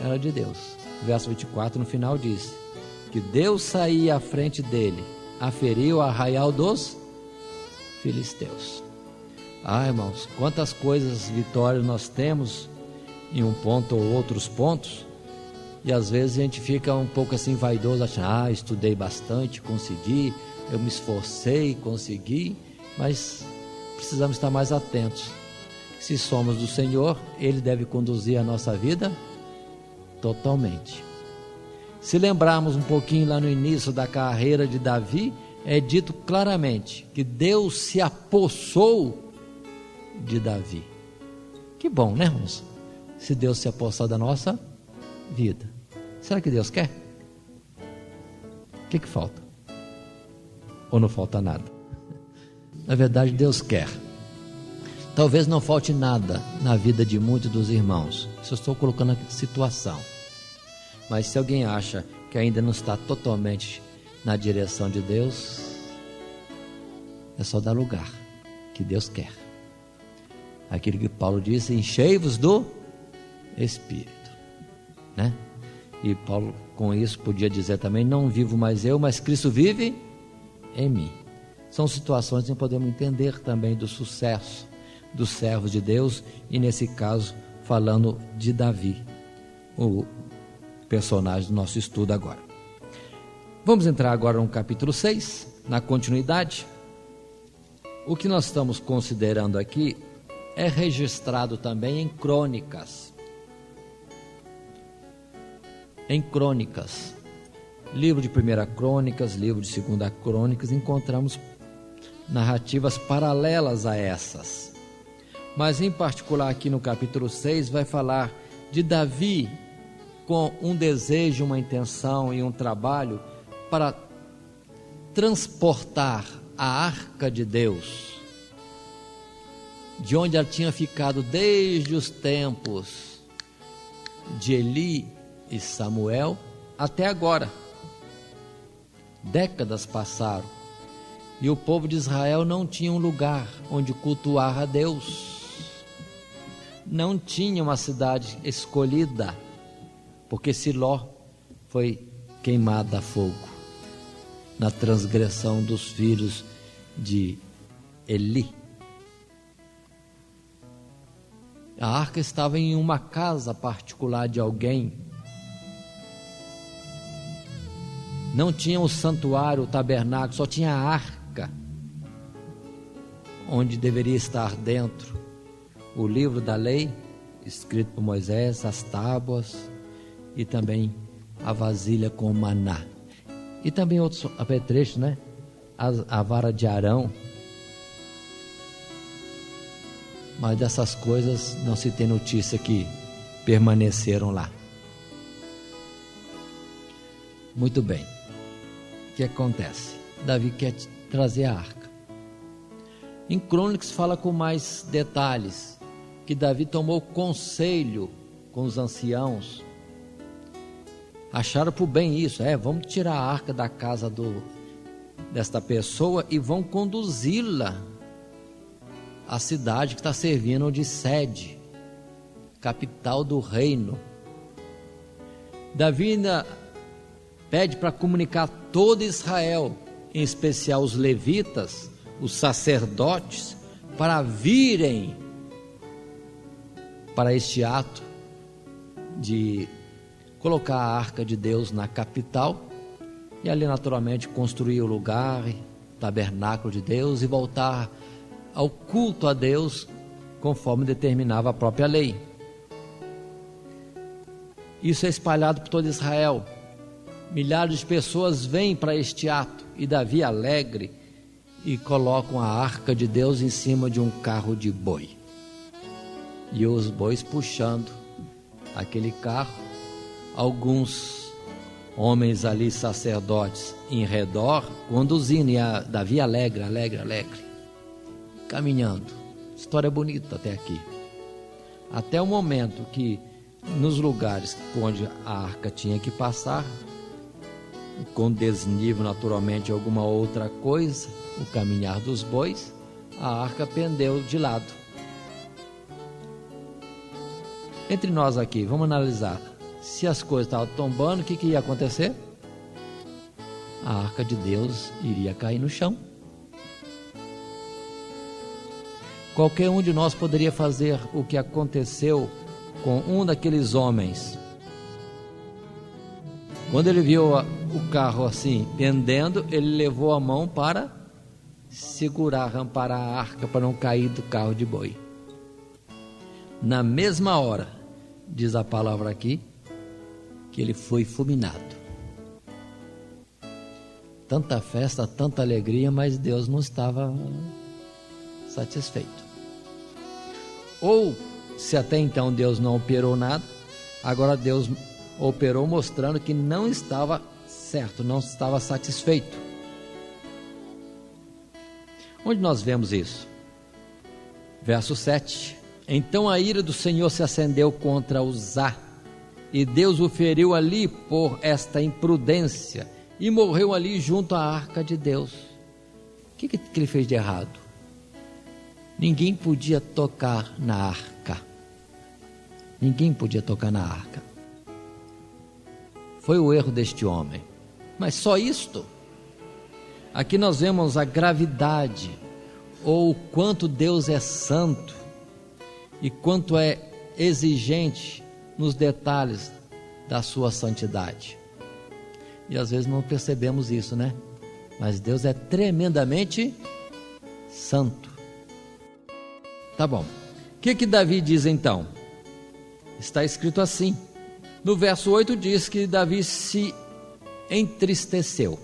Era de Deus. Verso 24, no final, diz que Deus saía à frente dele, aferiu o arraial dos filisteus. Irmãos, quantas coisas, vitórias nós temos em um ponto ou outros pontos, e às vezes a gente fica um pouco assim vaidoso, achando, estudei bastante, consegui, eu me esforcei, consegui, mas precisamos estar mais atentos. Se somos do Senhor, Ele deve conduzir a nossa vida totalmente. Se lembrarmos um pouquinho lá no início da carreira de Davi, é dito claramente que Deus se apossou de Davi. Que bom, né, irmãos? Se Deus se apossar da nossa vida. Será que Deus quer? O que falta? Ou não falta nada? Na verdade, Deus quer. Talvez não falte nada na vida de muitos dos irmãos. Isso eu estou colocando aqui situação. Mas se alguém acha que ainda não está totalmente na direção de Deus, é só dar lugar, que Deus quer. Aquilo que Paulo disse, enchei-vos do Espírito, né? E Paulo com isso podia dizer também, não vivo mais eu, mas Cristo vive em mim. São situações que podemos entender também do sucesso dos servos de Deus, e nesse caso falando de Davi, o personagem do nosso estudo agora. Vamos entrar agora no capítulo 6, na continuidade. O que nós estamos considerando aqui é registrado também em crônicas. Em crônicas, livro de 1 Crônicas, livro de 2 Crônicas, encontramos narrativas paralelas a essas. Mas em particular aqui no capítulo 6 vai falar de Davi com um desejo, uma intenção e um trabalho para transportar a arca de Deus, de onde ela tinha ficado desde os tempos de Eli e Samuel até agora. Décadas passaram e o povo de Israel não tinha um lugar onde cultuar a Deus. Não tinha uma cidade escolhida, porque Siló foi queimada a fogo na transgressão dos filhos de Eli. A arca estava em uma casa particular de alguém. Não tinha o santuário, o tabernáculo, só tinha a arca, onde deveria estar dentro o livro da lei, escrito por Moisés, as tábuas e também a vasilha com maná. E também outros apetrechos, né? A vara de Arão. Mas dessas coisas não se tem notícia que permaneceram lá. Muito bem. O que acontece? Davi quer trazer a arca. Em Crônicas fala com mais detalhes que Davi tomou conselho com os anciãos. Acharam por bem isso, vamos tirar a arca da casa desta pessoa e vão conduzi-la à cidade que está servindo de sede, capital do reino. Davi ainda pede para comunicar todo Israel, em especial os levitas, os sacerdotes, para virem para este ato de colocar a arca de Deus na capital e ali naturalmente construir o lugar, o tabernáculo de Deus e voltar ao culto a Deus conforme determinava a própria lei. Isso é espalhado por todo Israel. Milhares de pessoas vêm para este ato e Davi alegre e colocam a arca de Deus em cima de um carro de boi. e os bois puxando aquele carro, alguns homens ali, sacerdotes, em redor, conduzindo, e Davi alegre, caminhando. História bonita até aqui. Até o momento que, nos lugares onde a arca tinha que passar, com desnível naturalmente alguma outra coisa, o caminhar dos bois, a arca pendeu de lado. Entre nós aqui, vamos analisar. Se as coisas estavam tombando, o que ia acontecer? A arca de Deus iria cair no chão. Qualquer um de nós poderia fazer o que aconteceu com um daqueles homens. Quando ele viu o carro assim, pendendo, ele levou a mão para segurar, ramparar a arca para não cair do carro de boi. Na mesma hora, diz a palavra aqui, que ele foi fulminado. Tanta festa, tanta alegria, mas Deus não estava satisfeito. Ou, se até então Deus não operou nada, agora Deus operou mostrando que não estava certo, não estava satisfeito. Onde nós vemos isso? Verso 7. Então a ira do Senhor se acendeu contra Uzá, e Deus o feriu ali por esta imprudência, e morreu ali junto à arca de Deus. O que ele fez de errado? Ninguém podia tocar na arca. Ninguém podia tocar na arca. Foi o erro deste homem. Mas só isto? Aqui nós vemos a gravidade, ou o quanto Deus é santo, e quanto é exigente nos detalhes da sua santidade. E às vezes não percebemos isso, né? Mas Deus é tremendamente santo. Tá bom. O que Davi diz então? Está escrito assim. No verso 8 diz que Davi se entristeceu.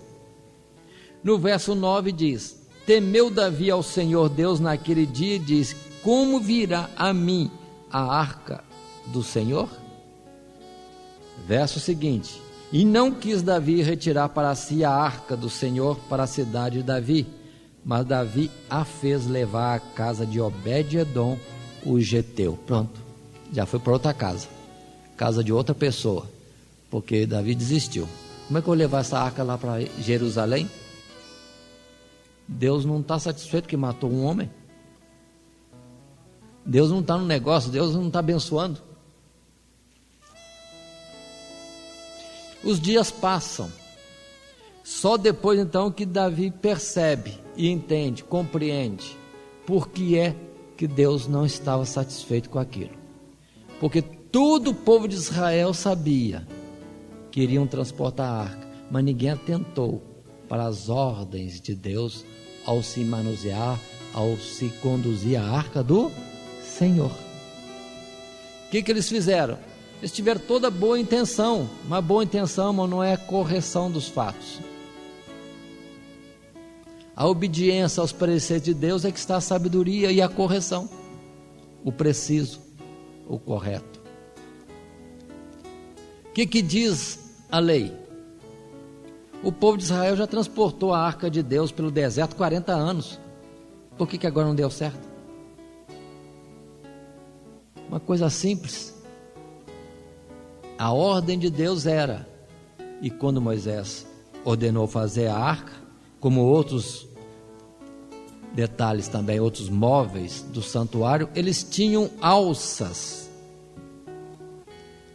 No verso 9 diz: temeu Davi ao Senhor Deus naquele dia e diz: como virá a mim a arca do Senhor? Verso seguinte: e não quis Davi retirar para si a arca do Senhor para a cidade de Davi, mas Davi a fez levar à casa de Obed-edom, o geteu. Pronto, já foi para outra casa de outra pessoa, porque Davi desistiu. Como é que eu vou levar essa arca lá para Jerusalém? Deus não está satisfeito que matou um homem. Deus não está no negócio, Deus não está abençoando. Os dias passam. Só depois então que Davi percebe e entende, compreende por que é que Deus não estava satisfeito com aquilo. Porque todo o povo de Israel sabia que iriam transportar a arca, mas ninguém atentou para as ordens de Deus ao se manusear, ao se conduzir a arca do Senhor. O que eles fizeram? Eles tiveram toda boa intenção, uma boa intenção, mas não é a correção dos fatos. A obediência aos pareceres de Deus é que está a sabedoria e a correção, o preciso, o correto. O que diz a lei? O povo de Israel já transportou a arca de Deus pelo deserto 40 anos. Por que agora não deu certo? Uma coisa simples. A ordem de Deus era, e quando Moisés ordenou fazer a arca, como outros detalhes também, outros móveis do santuário, eles tinham alças,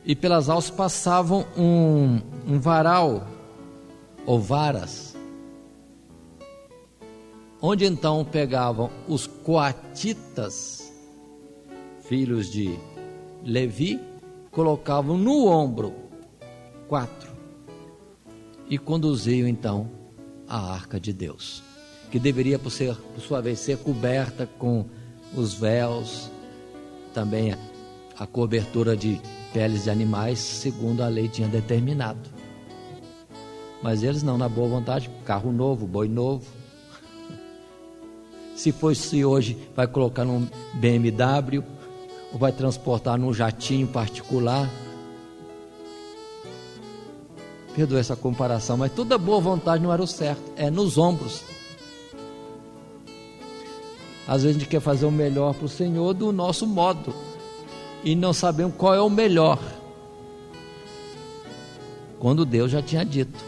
e pelas alças passavam um varal, ou varas, onde então pegavam os coatitas, filhos de Levi, colocavam no ombro 4 e conduziam então a arca de Deus, que deveria por sua vez ser coberta com os véus, também a cobertura de peles de animais, segundo a lei tinha determinado. Mas eles não, na boa vontade, carro novo, boi novo. Se fosse hoje, vai colocar num BMW ou vai transportar num jatinho particular. Perdoa essa comparação, mas toda boa vontade não era o certo, é nos ombros. Às vezes a gente quer fazer o melhor para o Senhor do nosso modo, e não sabemos qual é o melhor, quando Deus já tinha dito.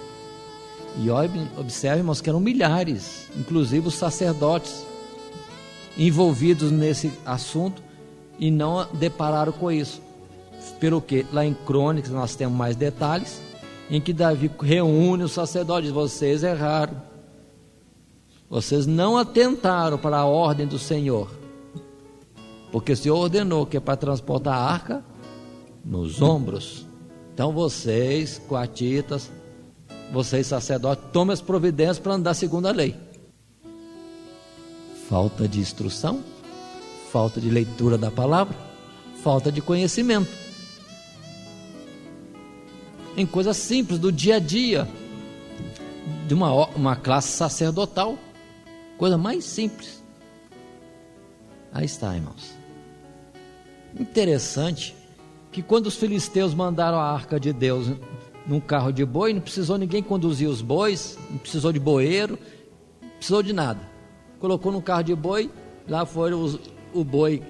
E observe, irmãos, que eram milhares, inclusive os sacerdotes, envolvidos nesse assunto, e não depararam com isso. Pelo que lá em Crônicas nós temos mais detalhes, em que Davi reúne os sacerdotes: vocês erraram, vocês não atentaram para a ordem do Senhor, porque o Senhor ordenou que é para transportar a arca nos ombros. Então vocês, coatitas, vocês sacerdotes, tomem as providências para andar segundo a lei. Falta de instrução, falta de leitura da palavra, falta de conhecimento em coisas simples do dia a dia, de uma classe sacerdotal, coisa mais simples. Aí está, irmãos. Interessante que quando os filisteus mandaram a arca de Deus num carro de boi, não precisou ninguém conduzir os bois, não precisou de boeiro, não precisou de nada. Colocou num carro de boi, lá foi o boi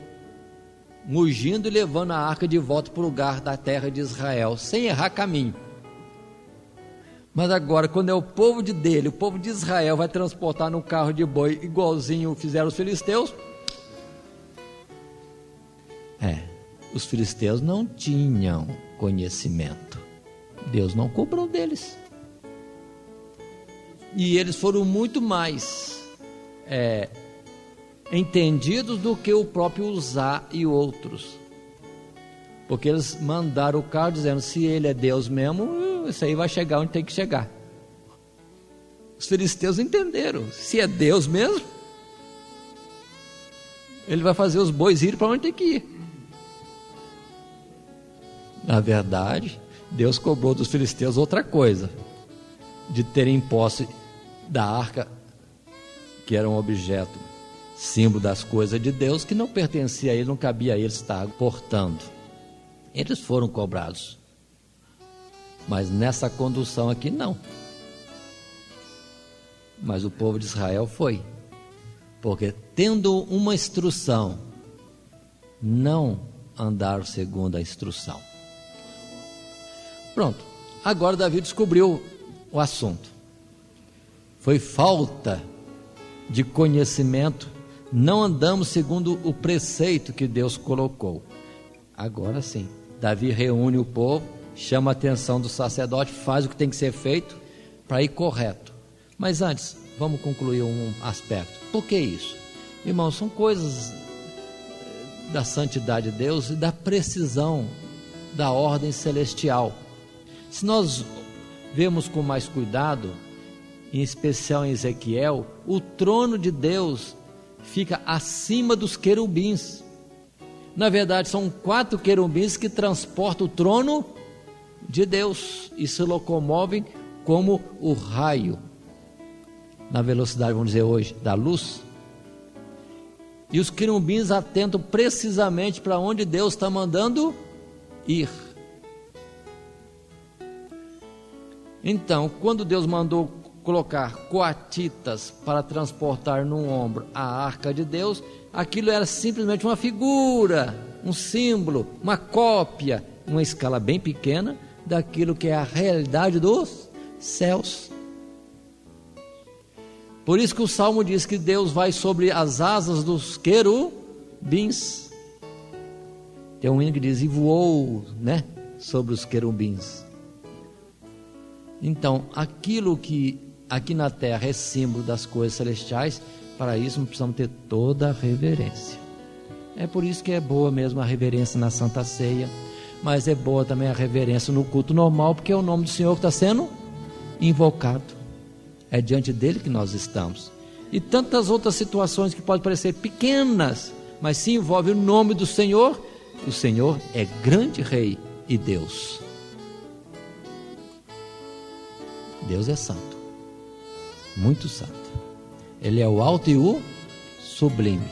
mugindo e levando a arca de volta para o lugar da terra de Israel, sem errar caminho. Mas agora, quando é o povo o povo de Israel vai transportar num carro de boi, igualzinho fizeram os filisteus, os filisteus não tinham conhecimento, Deus não cobrou deles, e eles foram muito mais entendidos do que o próprio Uzá e outros, porque eles mandaram o carro dizendo: se ele é Deus mesmo, isso aí vai chegar onde tem que chegar. Os filisteus entenderam: se é Deus mesmo, ele vai fazer os bois irem para onde tem que ir. Na verdade, Deus cobrou dos filisteus outra coisa, de terem posse da arca, que era um objeto, símbolo das coisas de Deus, que não pertencia a ele, não cabia a eles estar portando. Eles foram cobrados, mas nessa condução aqui não. Mas o povo de Israel foi, porque tendo uma instrução, não andaram segundo a instrução. Pronto, agora Davi descobriu o assunto. Foi falta de conhecimento, não andamos segundo o preceito que Deus colocou. Agora sim, Davi reúne o povo, chama a atenção do sacerdote, faz o que tem que ser feito para ir correto. Mas antes, vamos concluir um aspecto. Por que isso? Irmãos, são coisas da santidade de Deus e da precisão da ordem celestial. Se nós vemos com mais cuidado, em especial em Ezequiel, o trono de Deus fica acima dos querubins. Na verdade, são 4 querubins que transportam o trono de Deus e se locomovem como o raio, na velocidade, vamos dizer hoje, da luz. E os querubins atentam precisamente para onde Deus está mandando ir. Então, quando Deus mandou colocar coatitas para transportar num ombro a arca de Deus, aquilo era simplesmente uma figura, um símbolo, uma cópia, uma escala bem pequena daquilo que é a realidade dos céus. Por isso que o Salmo diz que Deus vai sobre as asas dos querubins. Tem um hino que diz: e voou, sobre os querubins. Então, aquilo que aqui na terra é símbolo das coisas celestiais, para isso nós precisamos ter toda a reverência. É por isso que é boa mesmo a reverência na Santa Ceia, mas é boa também a reverência no culto normal, porque é o nome do Senhor que está sendo invocado, é diante dele que nós estamos. E tantas outras situações que podem parecer pequenas, mas se envolve o nome do Senhor. O Senhor é grande Rei e Deus. Deus é santo, muito santo. Ele é o alto e o sublime.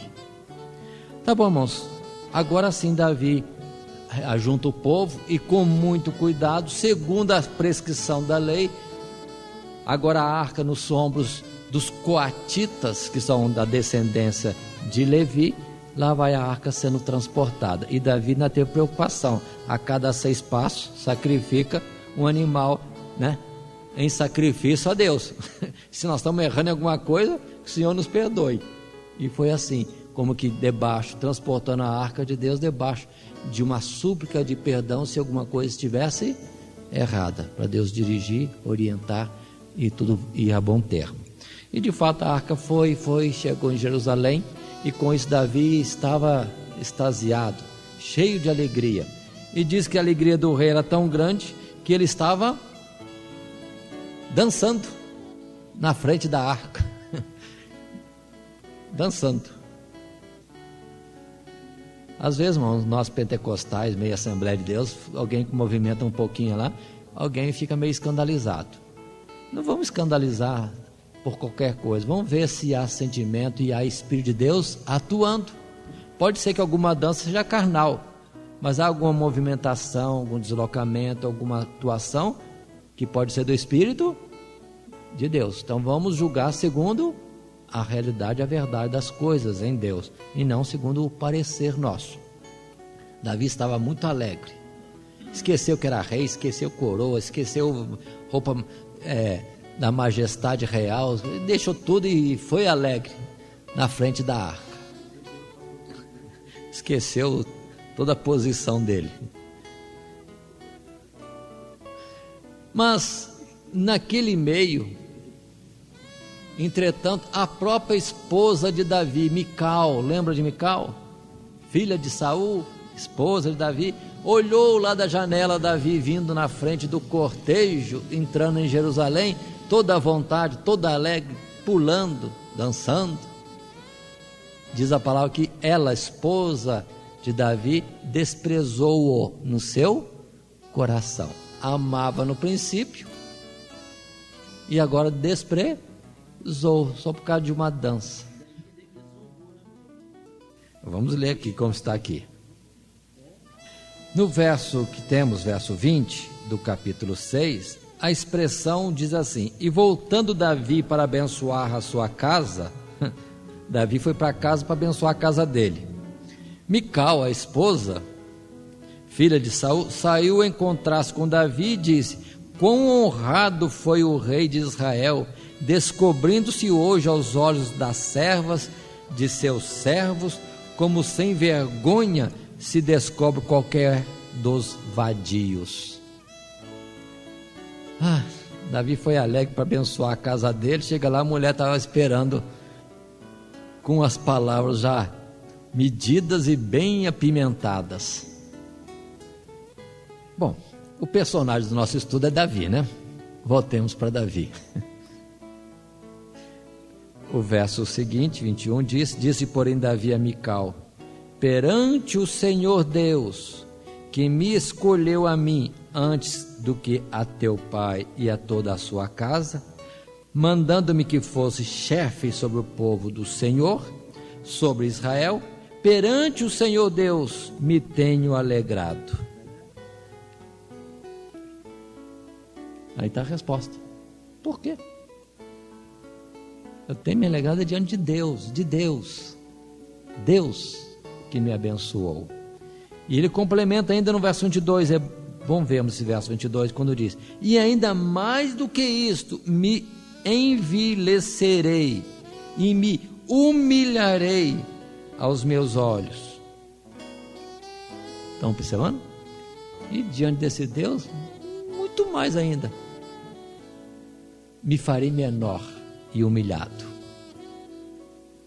Tá bom, irmãos, Agora sim, Davi ajunta o povo e, com muito cuidado, segundo a prescrição da lei, agora a arca nos ombros dos coatitas, que são da descendência de Levi. Lá vai a arca sendo transportada, e Davi não teve preocupação. A cada 6 passos sacrifica um animal, né, em sacrifício a Deus. Se nós estamos errando em alguma coisa, que o Senhor nos perdoe. E foi assim, como que debaixo, transportando a arca de Deus debaixo de uma súplica de perdão se alguma coisa estivesse errada, para Deus dirigir, orientar e tudo ir a bom termo. E de fato a arca chegou em Jerusalém, e com isso Davi estava extasiado, cheio de alegria. E diz que a alegria do rei era tão grande que ele estava dançando na frente da arca. Dançando. Às vezes, irmãos, nós pentecostais, meio Assembleia de Deus, alguém que movimenta um pouquinho lá, alguém fica meio escandalizado. Não vamos escandalizar por qualquer coisa, vamos ver se há sentimento e há Espírito de Deus atuando. Pode ser que alguma dança seja carnal, mas há alguma movimentação, algum deslocamento, alguma atuação que pode ser do Espírito de Deus. Então vamos julgar segundo a realidade, a verdade das coisas em Deus, e não segundo o parecer nosso. Davi estava muito alegre, esqueceu que era rei, esqueceu coroa, esqueceu roupa da majestade real, deixou tudo e foi alegre na frente da arca. Esqueceu toda a posição dele. Mas naquele meio, entretanto, a própria esposa de Davi, Mical, lembra de Mical? Filha de Saul, esposa de Davi, olhou lá da janela Davi vindo na frente do cortejo, entrando em Jerusalém, toda à vontade, toda alegre, pulando, dançando. Diz a palavra que ela, esposa de Davi, desprezou-o no seu coração. Amava no princípio e agora desprezou, só por causa de uma dança. Vamos ler aqui como está aqui. No verso que temos, verso 20 do capítulo 6, a expressão diz assim: e voltando Davi para abençoar a sua casa, Davi foi para casa para abençoar a casa dele. Mical, a esposa, filha de Saul, saiu a encontrar-se com Davi e disse: quão honrado foi o rei de Israel, descobrindo-se hoje aos olhos das servas de seus servos, como sem vergonha se descobre qualquer dos vadios. Davi foi alegre para abençoar a casa dele. Chega lá, a mulher estava esperando com as palavras já medidas e bem apimentadas. Bom, o personagem do nosso estudo é Davi, né? Voltemos para Davi. O verso seguinte, 21, diz: disse porém Davi a Mical: perante o Senhor Deus, que me escolheu a mim antes do que a teu pai e a toda a sua casa, mandando-me que fosse chefe sobre o povo do Senhor, sobre Israel, perante o Senhor Deus me tenho alegrado. Aí está a resposta. Por quê? Eu tenho me alegrado diante de Deus que me abençoou. E ele complementa ainda no verso 22, vamos ver esse verso 22, quando diz: e ainda mais do que isto, me envilecerei e me humilharei aos meus olhos. Estão observando? E diante desse Deus, muito mais ainda, me farei menor e humilhado.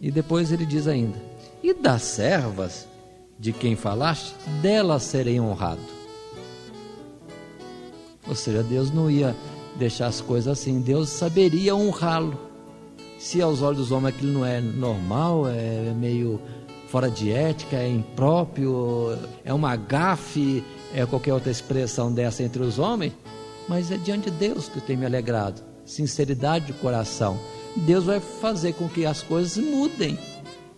E depois ele diz ainda: e das servas de quem falaste, delas serei honrado. Ou seja, Deus não ia deixar as coisas assim, Deus saberia honrá-lo. Se aos olhos dos homens aquilo não é normal, é meio fora de ética, é impróprio, é uma gafe, é qualquer outra expressão dessa entre os homens, mas é diante de Deus que eu tenho me alegrado. Sinceridade de coração. Deus vai fazer com que as coisas mudem,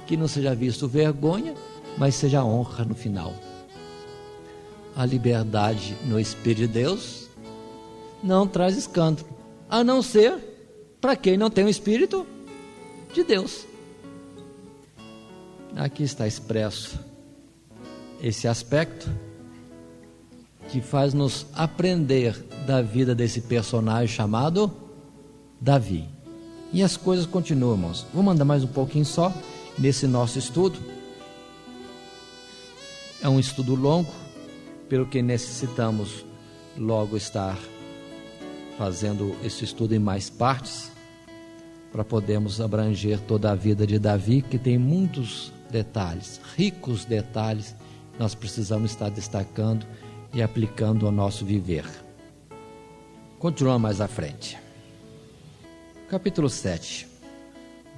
que não seja visto vergonha mas seja a honra no final. A liberdade no Espírito de Deus não traz escândalo, a não ser para quem não tem o Espírito de Deus. Aqui está expresso esse aspecto que faz nos aprender da vida desse personagem chamado Davi. E as coisas continuam, irmãos. Vamos andar mais um pouquinho só nesse nosso estudo. É um estudo longo, pelo que necessitamos logo estar fazendo esse estudo em mais partes, para podermos abranger toda a vida de Davi, que tem muitos detalhes, ricos detalhes, nós precisamos estar destacando e aplicando ao nosso viver. Continuamos mais à frente. Capítulo 7,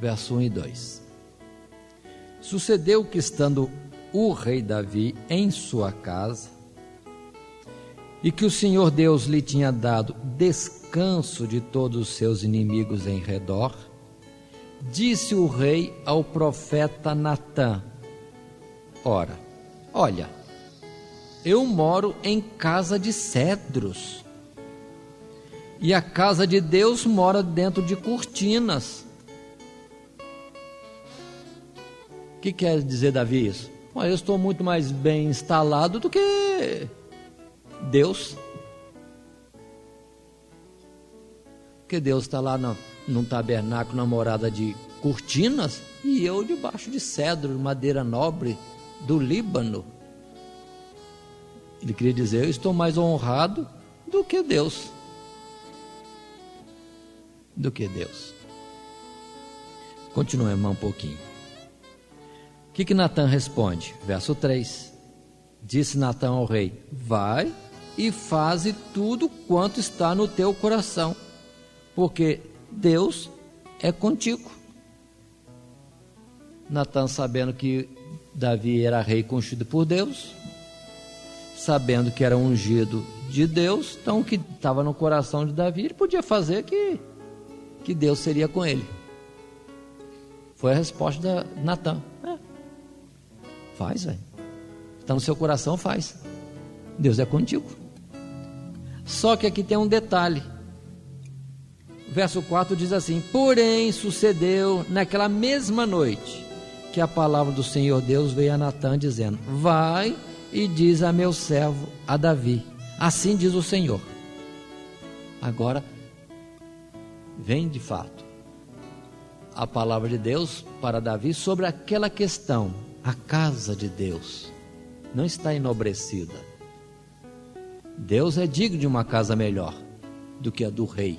verso 1 e 2. Sucedeu que, estando o rei Davi em sua casa, e que o Senhor Deus lhe tinha dado descanso de todos os seus inimigos em redor, disse o rei ao profeta Natã: Ora, olha, eu moro em casa de cedros, e a casa de Deus mora dentro de cortinas. O que quer dizer Davi isso? Eu estou muito mais bem instalado do que Deus. Porque Deus está lá num tabernáculo, na morada de cortinas, e eu debaixo de cedro, madeira nobre do Líbano. Ele queria dizer: eu estou mais honrado do que Deus. Do que Deus. Continua, irmão, um pouquinho. O que Natã responde? Verso 3. Disse Natã ao rei: vai e faze tudo quanto está no teu coração, porque Deus é contigo. Natã, sabendo que Davi era rei constituído por Deus, sabendo que era ungido de Deus, então o que estava no coração de Davi, ele podia fazer que Deus seria com ele. Foi a resposta de Natã. Faz, velho. Está no seu coração, faz. Deus é contigo. Só que aqui tem um detalhe. Verso 4 diz assim: porém sucedeu naquela mesma noite que a palavra do Senhor Deus veio a Natã dizendo: vai e diz a meu servo, a Davi, assim diz o Senhor. Agora vem de fato a palavra de Deus para Davi sobre aquela questão. A casa de Deus não está enobrecida. Deus é digno de uma casa melhor do que a do rei,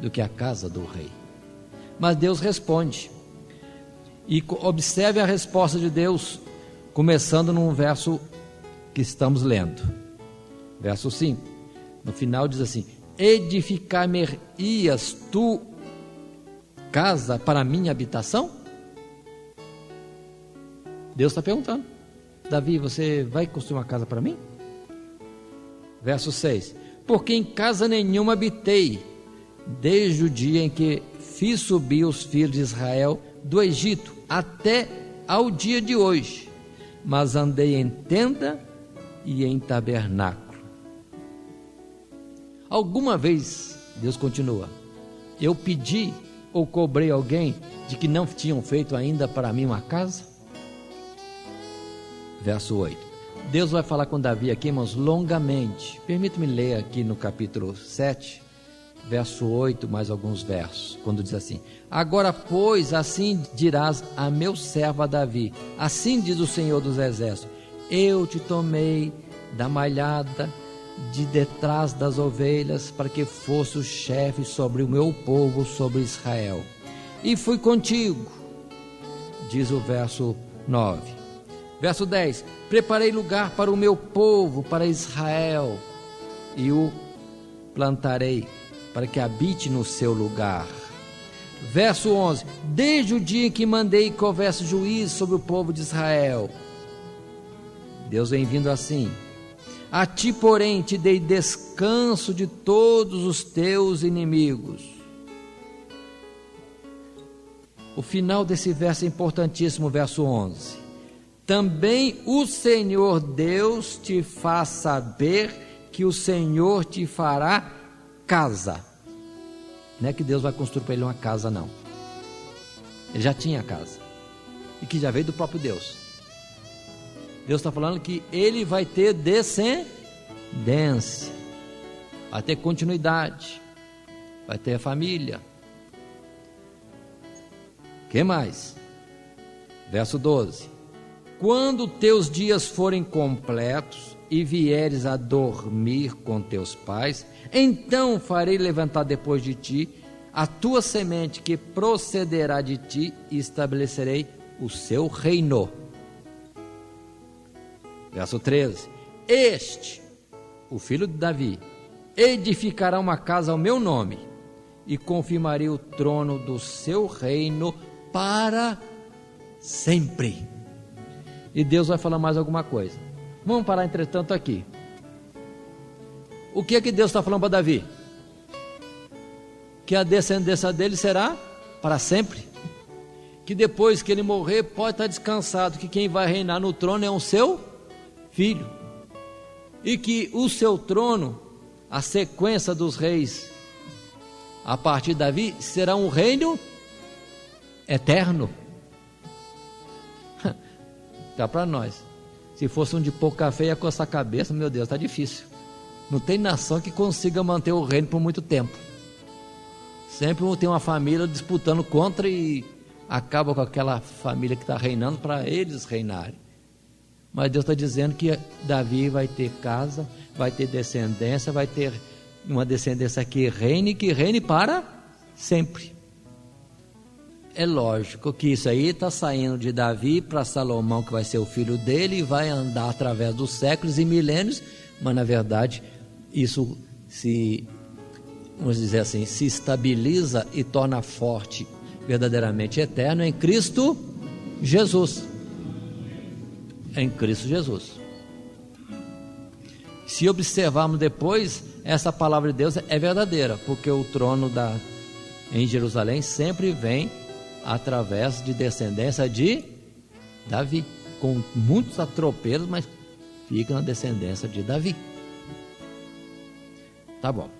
do que a casa do rei. Mas Deus responde, e observe a resposta de Deus, começando num verso que estamos lendo, verso 5. No final diz assim: edificar-me-ias tu casa para minha habitação? Deus está perguntando: Davi, você vai construir uma casa para mim? Verso 6: porque em casa nenhuma habitei, desde o dia em que fiz subir os filhos de Israel do Egito, até ao dia de hoje, mas andei em tenda e em tabernáculo. Alguma vez, Deus continua, eu pedi ou cobrei alguém de que não tinham feito ainda para mim uma casa? Verso 8. Deus vai falar com Davi aqui, irmãos, longamente. Permita-me ler aqui no capítulo 7, verso 8, mais alguns versos, quando diz assim: agora, pois, assim dirás a meu servo a Davi, assim diz o Senhor dos Exércitos: eu te tomei da malhada de detrás das ovelhas, para que fosse o chefe sobre o meu povo, sobre Israel, e fui contigo, diz o verso 9. Verso 10: preparei lugar para o meu povo, para Israel, e o plantarei, para que habite no seu lugar. Verso 11: desde o dia em que mandei que houvesse juízo sobre o povo de Israel. Deus vem vindo assim: a ti, porém, te dei descanso de todos os teus inimigos. O final desse verso é importantíssimo, verso 11. também o Senhor Deus te faz saber que o Senhor te fará casa. Não é que Deus vai construir para ele uma casa, não. Ele já tinha casa, e que já veio do próprio Deus. Deus está falando que ele vai ter descendência, vai ter continuidade, vai ter família. O que mais? Verso 12: quando teus dias forem completos e vieres a dormir com teus pais, então farei levantar depois de ti a tua semente que procederá de ti e estabelecerei o seu reino. Verso 13: este, o filho de Davi, edificará uma casa ao meu nome e confirmarei o trono do seu reino para sempre. E Deus vai falar mais alguma coisa. Vamos parar entretanto aqui. O que é que Deus está falando para Davi? Que a descendência dele será para sempre. Que depois que ele morrer pode estar descansado, que quem vai reinar no trono é o seu filho. E que o seu trono, a sequência dos reis a partir de Davi, será um reino eterno. Tá para nós. Se fosse um de pouco café, ia coçar a cabeça. Meu Deus, está difícil. Não tem nação que consiga manter o reino por muito tempo. Sempre tem uma família disputando contra e acaba com aquela família que está reinando para eles reinarem. Mas Deus está dizendo que Davi vai ter casa, vai ter descendência, vai ter uma descendência que reine para sempre. É lógico que isso aí está saindo de Davi para Salomão, que vai ser o filho dele, e vai andar através dos séculos e milênios, mas na verdade isso vamos dizer assim, se estabiliza e torna forte, verdadeiramente eterno em Cristo Jesus. Em Cristo Jesus. Se observarmos depois, essa palavra de Deus é verdadeira, porque o trono em Jerusalém sempre vem através de descendência de Davi, com muitos atropelos, mas fica na descendência de Davi. Tá bom.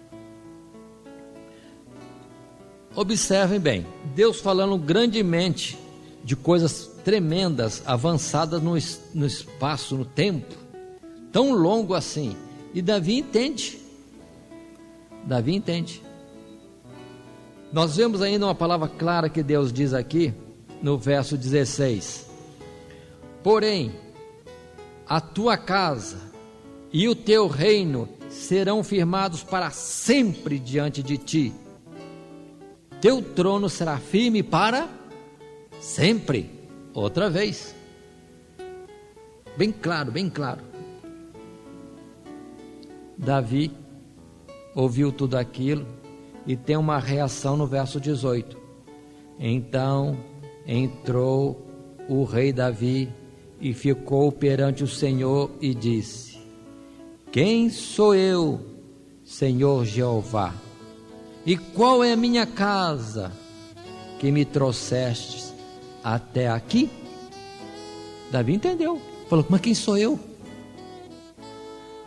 Observem bem, Deus falando grandemente de coisas tremendas, avançadas no espaço, no tempo, tão longo assim, e Davi entende. Nós vemos ainda uma palavra clara que Deus diz aqui, no verso 16: porém, a tua casa e o teu reino serão firmados para sempre diante de ti, teu trono será firme para sempre. Outra vez, bem claro. Davi ouviu tudo aquilo e tem uma reação no verso 18. Então entrou o rei Davi e ficou perante o Senhor e disse: quem sou eu, Senhor Jeová? E qual é a minha casa que me trouxestes até aqui? Davi entendeu, falou: mas quem sou eu?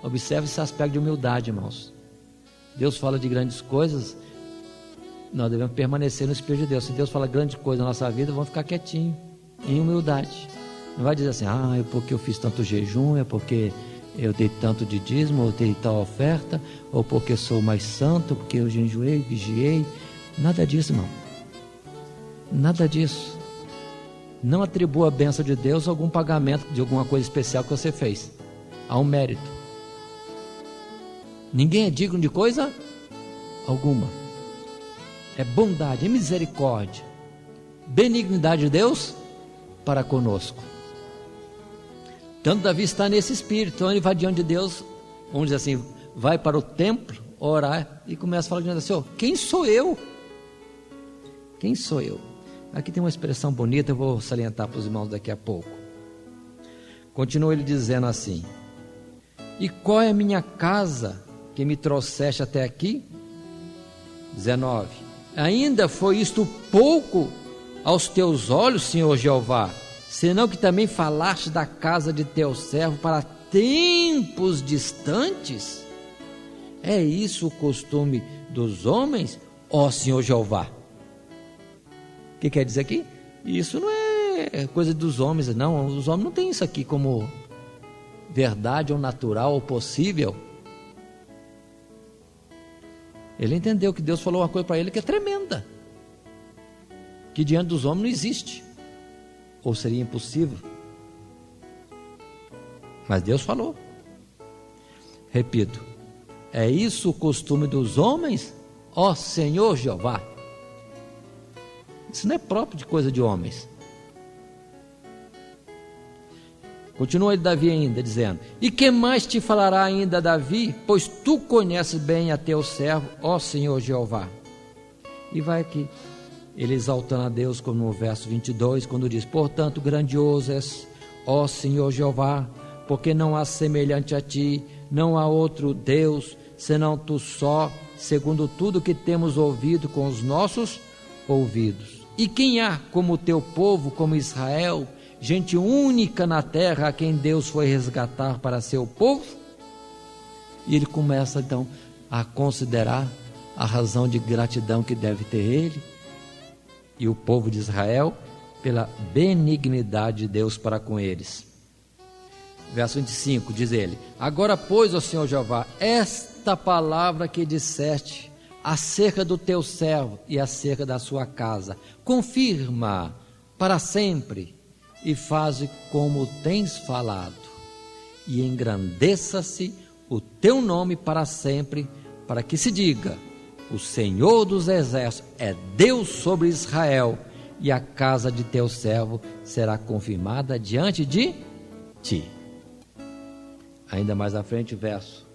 Observe esse aspecto de humildade, irmãos. Deus fala de grandes coisas, nós devemos permanecer no Espírito de Deus. Se Deus fala grande coisa na nossa vida, vamos ficar quietinho, em humildade. Não vai dizer assim: é porque eu fiz tanto jejum, é porque eu dei tanto de dízimo, ou dei tal oferta, ou porque sou mais santo, porque eu jejuei, vigiei. Nada disso, irmão. Nada disso. Não atribua a bênção de Deus a algum pagamento de alguma coisa especial que você fez. Há um mérito. Ninguém é digno de coisa alguma. É bondade, é misericórdia, benignidade de Deus para conosco. Tanto Davi está nesse espírito, então ele vai diante de Deus, vamos dizer assim, vai para o templo orar e começa a falar diante do Senhor: quem sou eu? Quem sou eu? Aqui tem uma expressão bonita, eu vou salientar para os irmãos daqui a pouco. Continua ele dizendo assim: e qual é a minha casa que me trouxeste até aqui? 19. Ainda foi isto pouco aos teus olhos, Senhor Jeová, senão que também falaste da casa de teu servo para tempos distantes? É isso o costume dos homens, ó Senhor Jeová? O que quer dizer aqui? Isso não é coisa dos homens, não. Os homens não têm isso aqui como verdade ou natural ou possível. Ele entendeu que Deus falou uma coisa para ele que é tremenda, que diante dos homens não existe, ou seria impossível. Mas Deus falou. Repito, é isso o costume dos homens, ó Senhor Jeová? Isso não é próprio de coisa de homens. Continua Davi ainda dizendo: e que mais te falará ainda Davi? Pois tu conheces bem a teu servo, ó Senhor Jeová. E vai aqui, ele exaltando a Deus, como no verso 22, quando diz: portanto grandioso és, ó Senhor Jeová, porque não há semelhante a ti, não há outro Deus, senão tu só, segundo tudo que temos ouvido com os nossos ouvidos. E quem há como o teu povo, como Israel, gente única na terra, a quem Deus foi resgatar para seu povo? E ele começa então a considerar a razão de gratidão que deve ter ele e o povo de Israel pela benignidade de Deus para com eles. Verso 25 diz ele: agora pois, ó Senhor Jeová, esta palavra que disseste acerca do teu servo e acerca da sua casa, confirma para sempre, e faze como tens falado, e engrandeça-se o teu nome para sempre, para que se diga: o Senhor dos exércitos é Deus sobre Israel, e a casa de teu servo será confirmada diante de ti. Ainda mais à frente, verso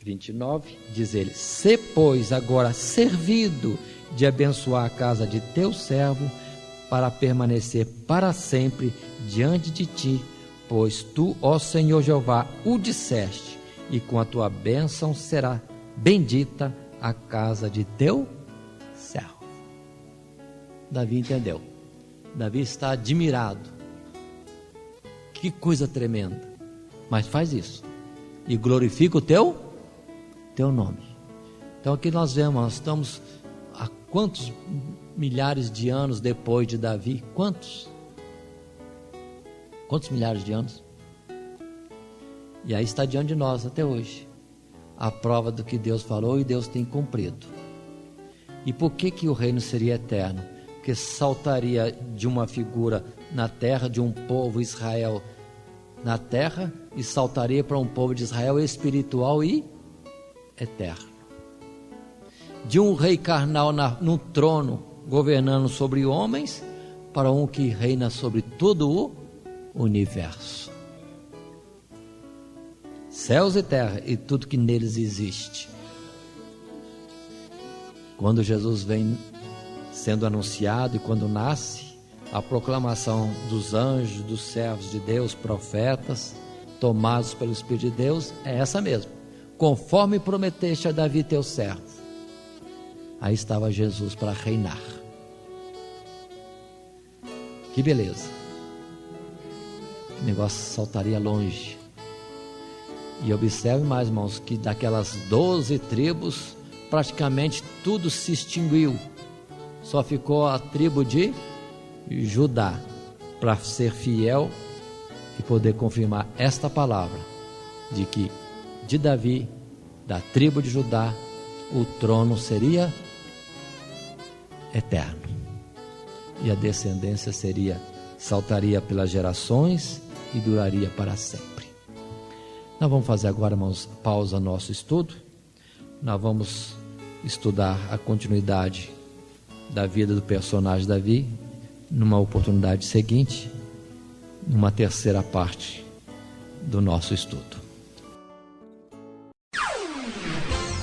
29, diz ele: se pois agora servido de abençoar a casa de teu servo, para permanecer para sempre diante de ti, pois tu, ó Senhor Jeová, o disseste, e com a tua bênção será bendita a casa de teu servo. Davi entendeu. Davi está admirado. Que coisa tremenda. Mas faz isso e glorifica o teu nome. Então aqui nós vemos, nós estamos há quantos milhares de anos depois de Davi? Quantos milhares de anos? E aí está diante de nós até hoje a prova do que Deus falou e Deus tem cumprido. E por que o reino seria eterno? Porque saltaria de uma figura na terra, de um povo Israel na terra, e saltaria para um povo de Israel espiritual e eterno. De um rei carnal no trono, governando sobre homens, para um que reina sobre todo o universo. Céus e terra e tudo que neles existe. Quando Jesus vem sendo anunciado e quando nasce, a proclamação dos anjos, dos servos de Deus, profetas, tomados pelo Espírito de Deus, é essa mesmo: conforme prometeste a Davi teu servo. Aí estava Jesus para reinar. Que beleza! O negócio saltaria longe. E observe mais, irmãos, que daquelas 12 tribos, praticamente tudo se extinguiu. Só ficou a tribo de Judá, para ser fiel e poder confirmar esta palavra, de que de Davi, da tribo de Judá, o trono seria eterno. E a descendência saltaria pelas gerações e duraria para sempre. Nós vamos fazer agora, irmãos, pausa no nosso estudo. Nós vamos estudar a continuidade da vida do personagem Davi numa oportunidade seguinte, numa terceira parte do nosso estudo.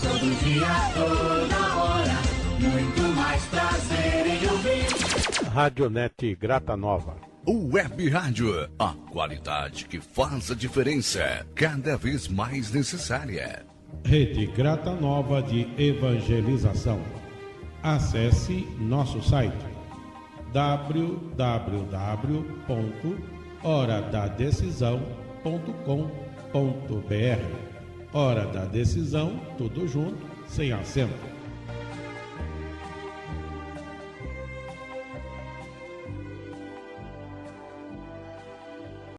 Todo dia, toda hora, muito mais prazer em ouvir. Radionet Grata Nova. Web Rádio, a qualidade que faz a diferença, cada vez mais necessária. Rede Grata Nova de Evangelização. Acesse nosso site www.horadadecisão.com.br. Hora da Decisão, tudo junto, sem acento.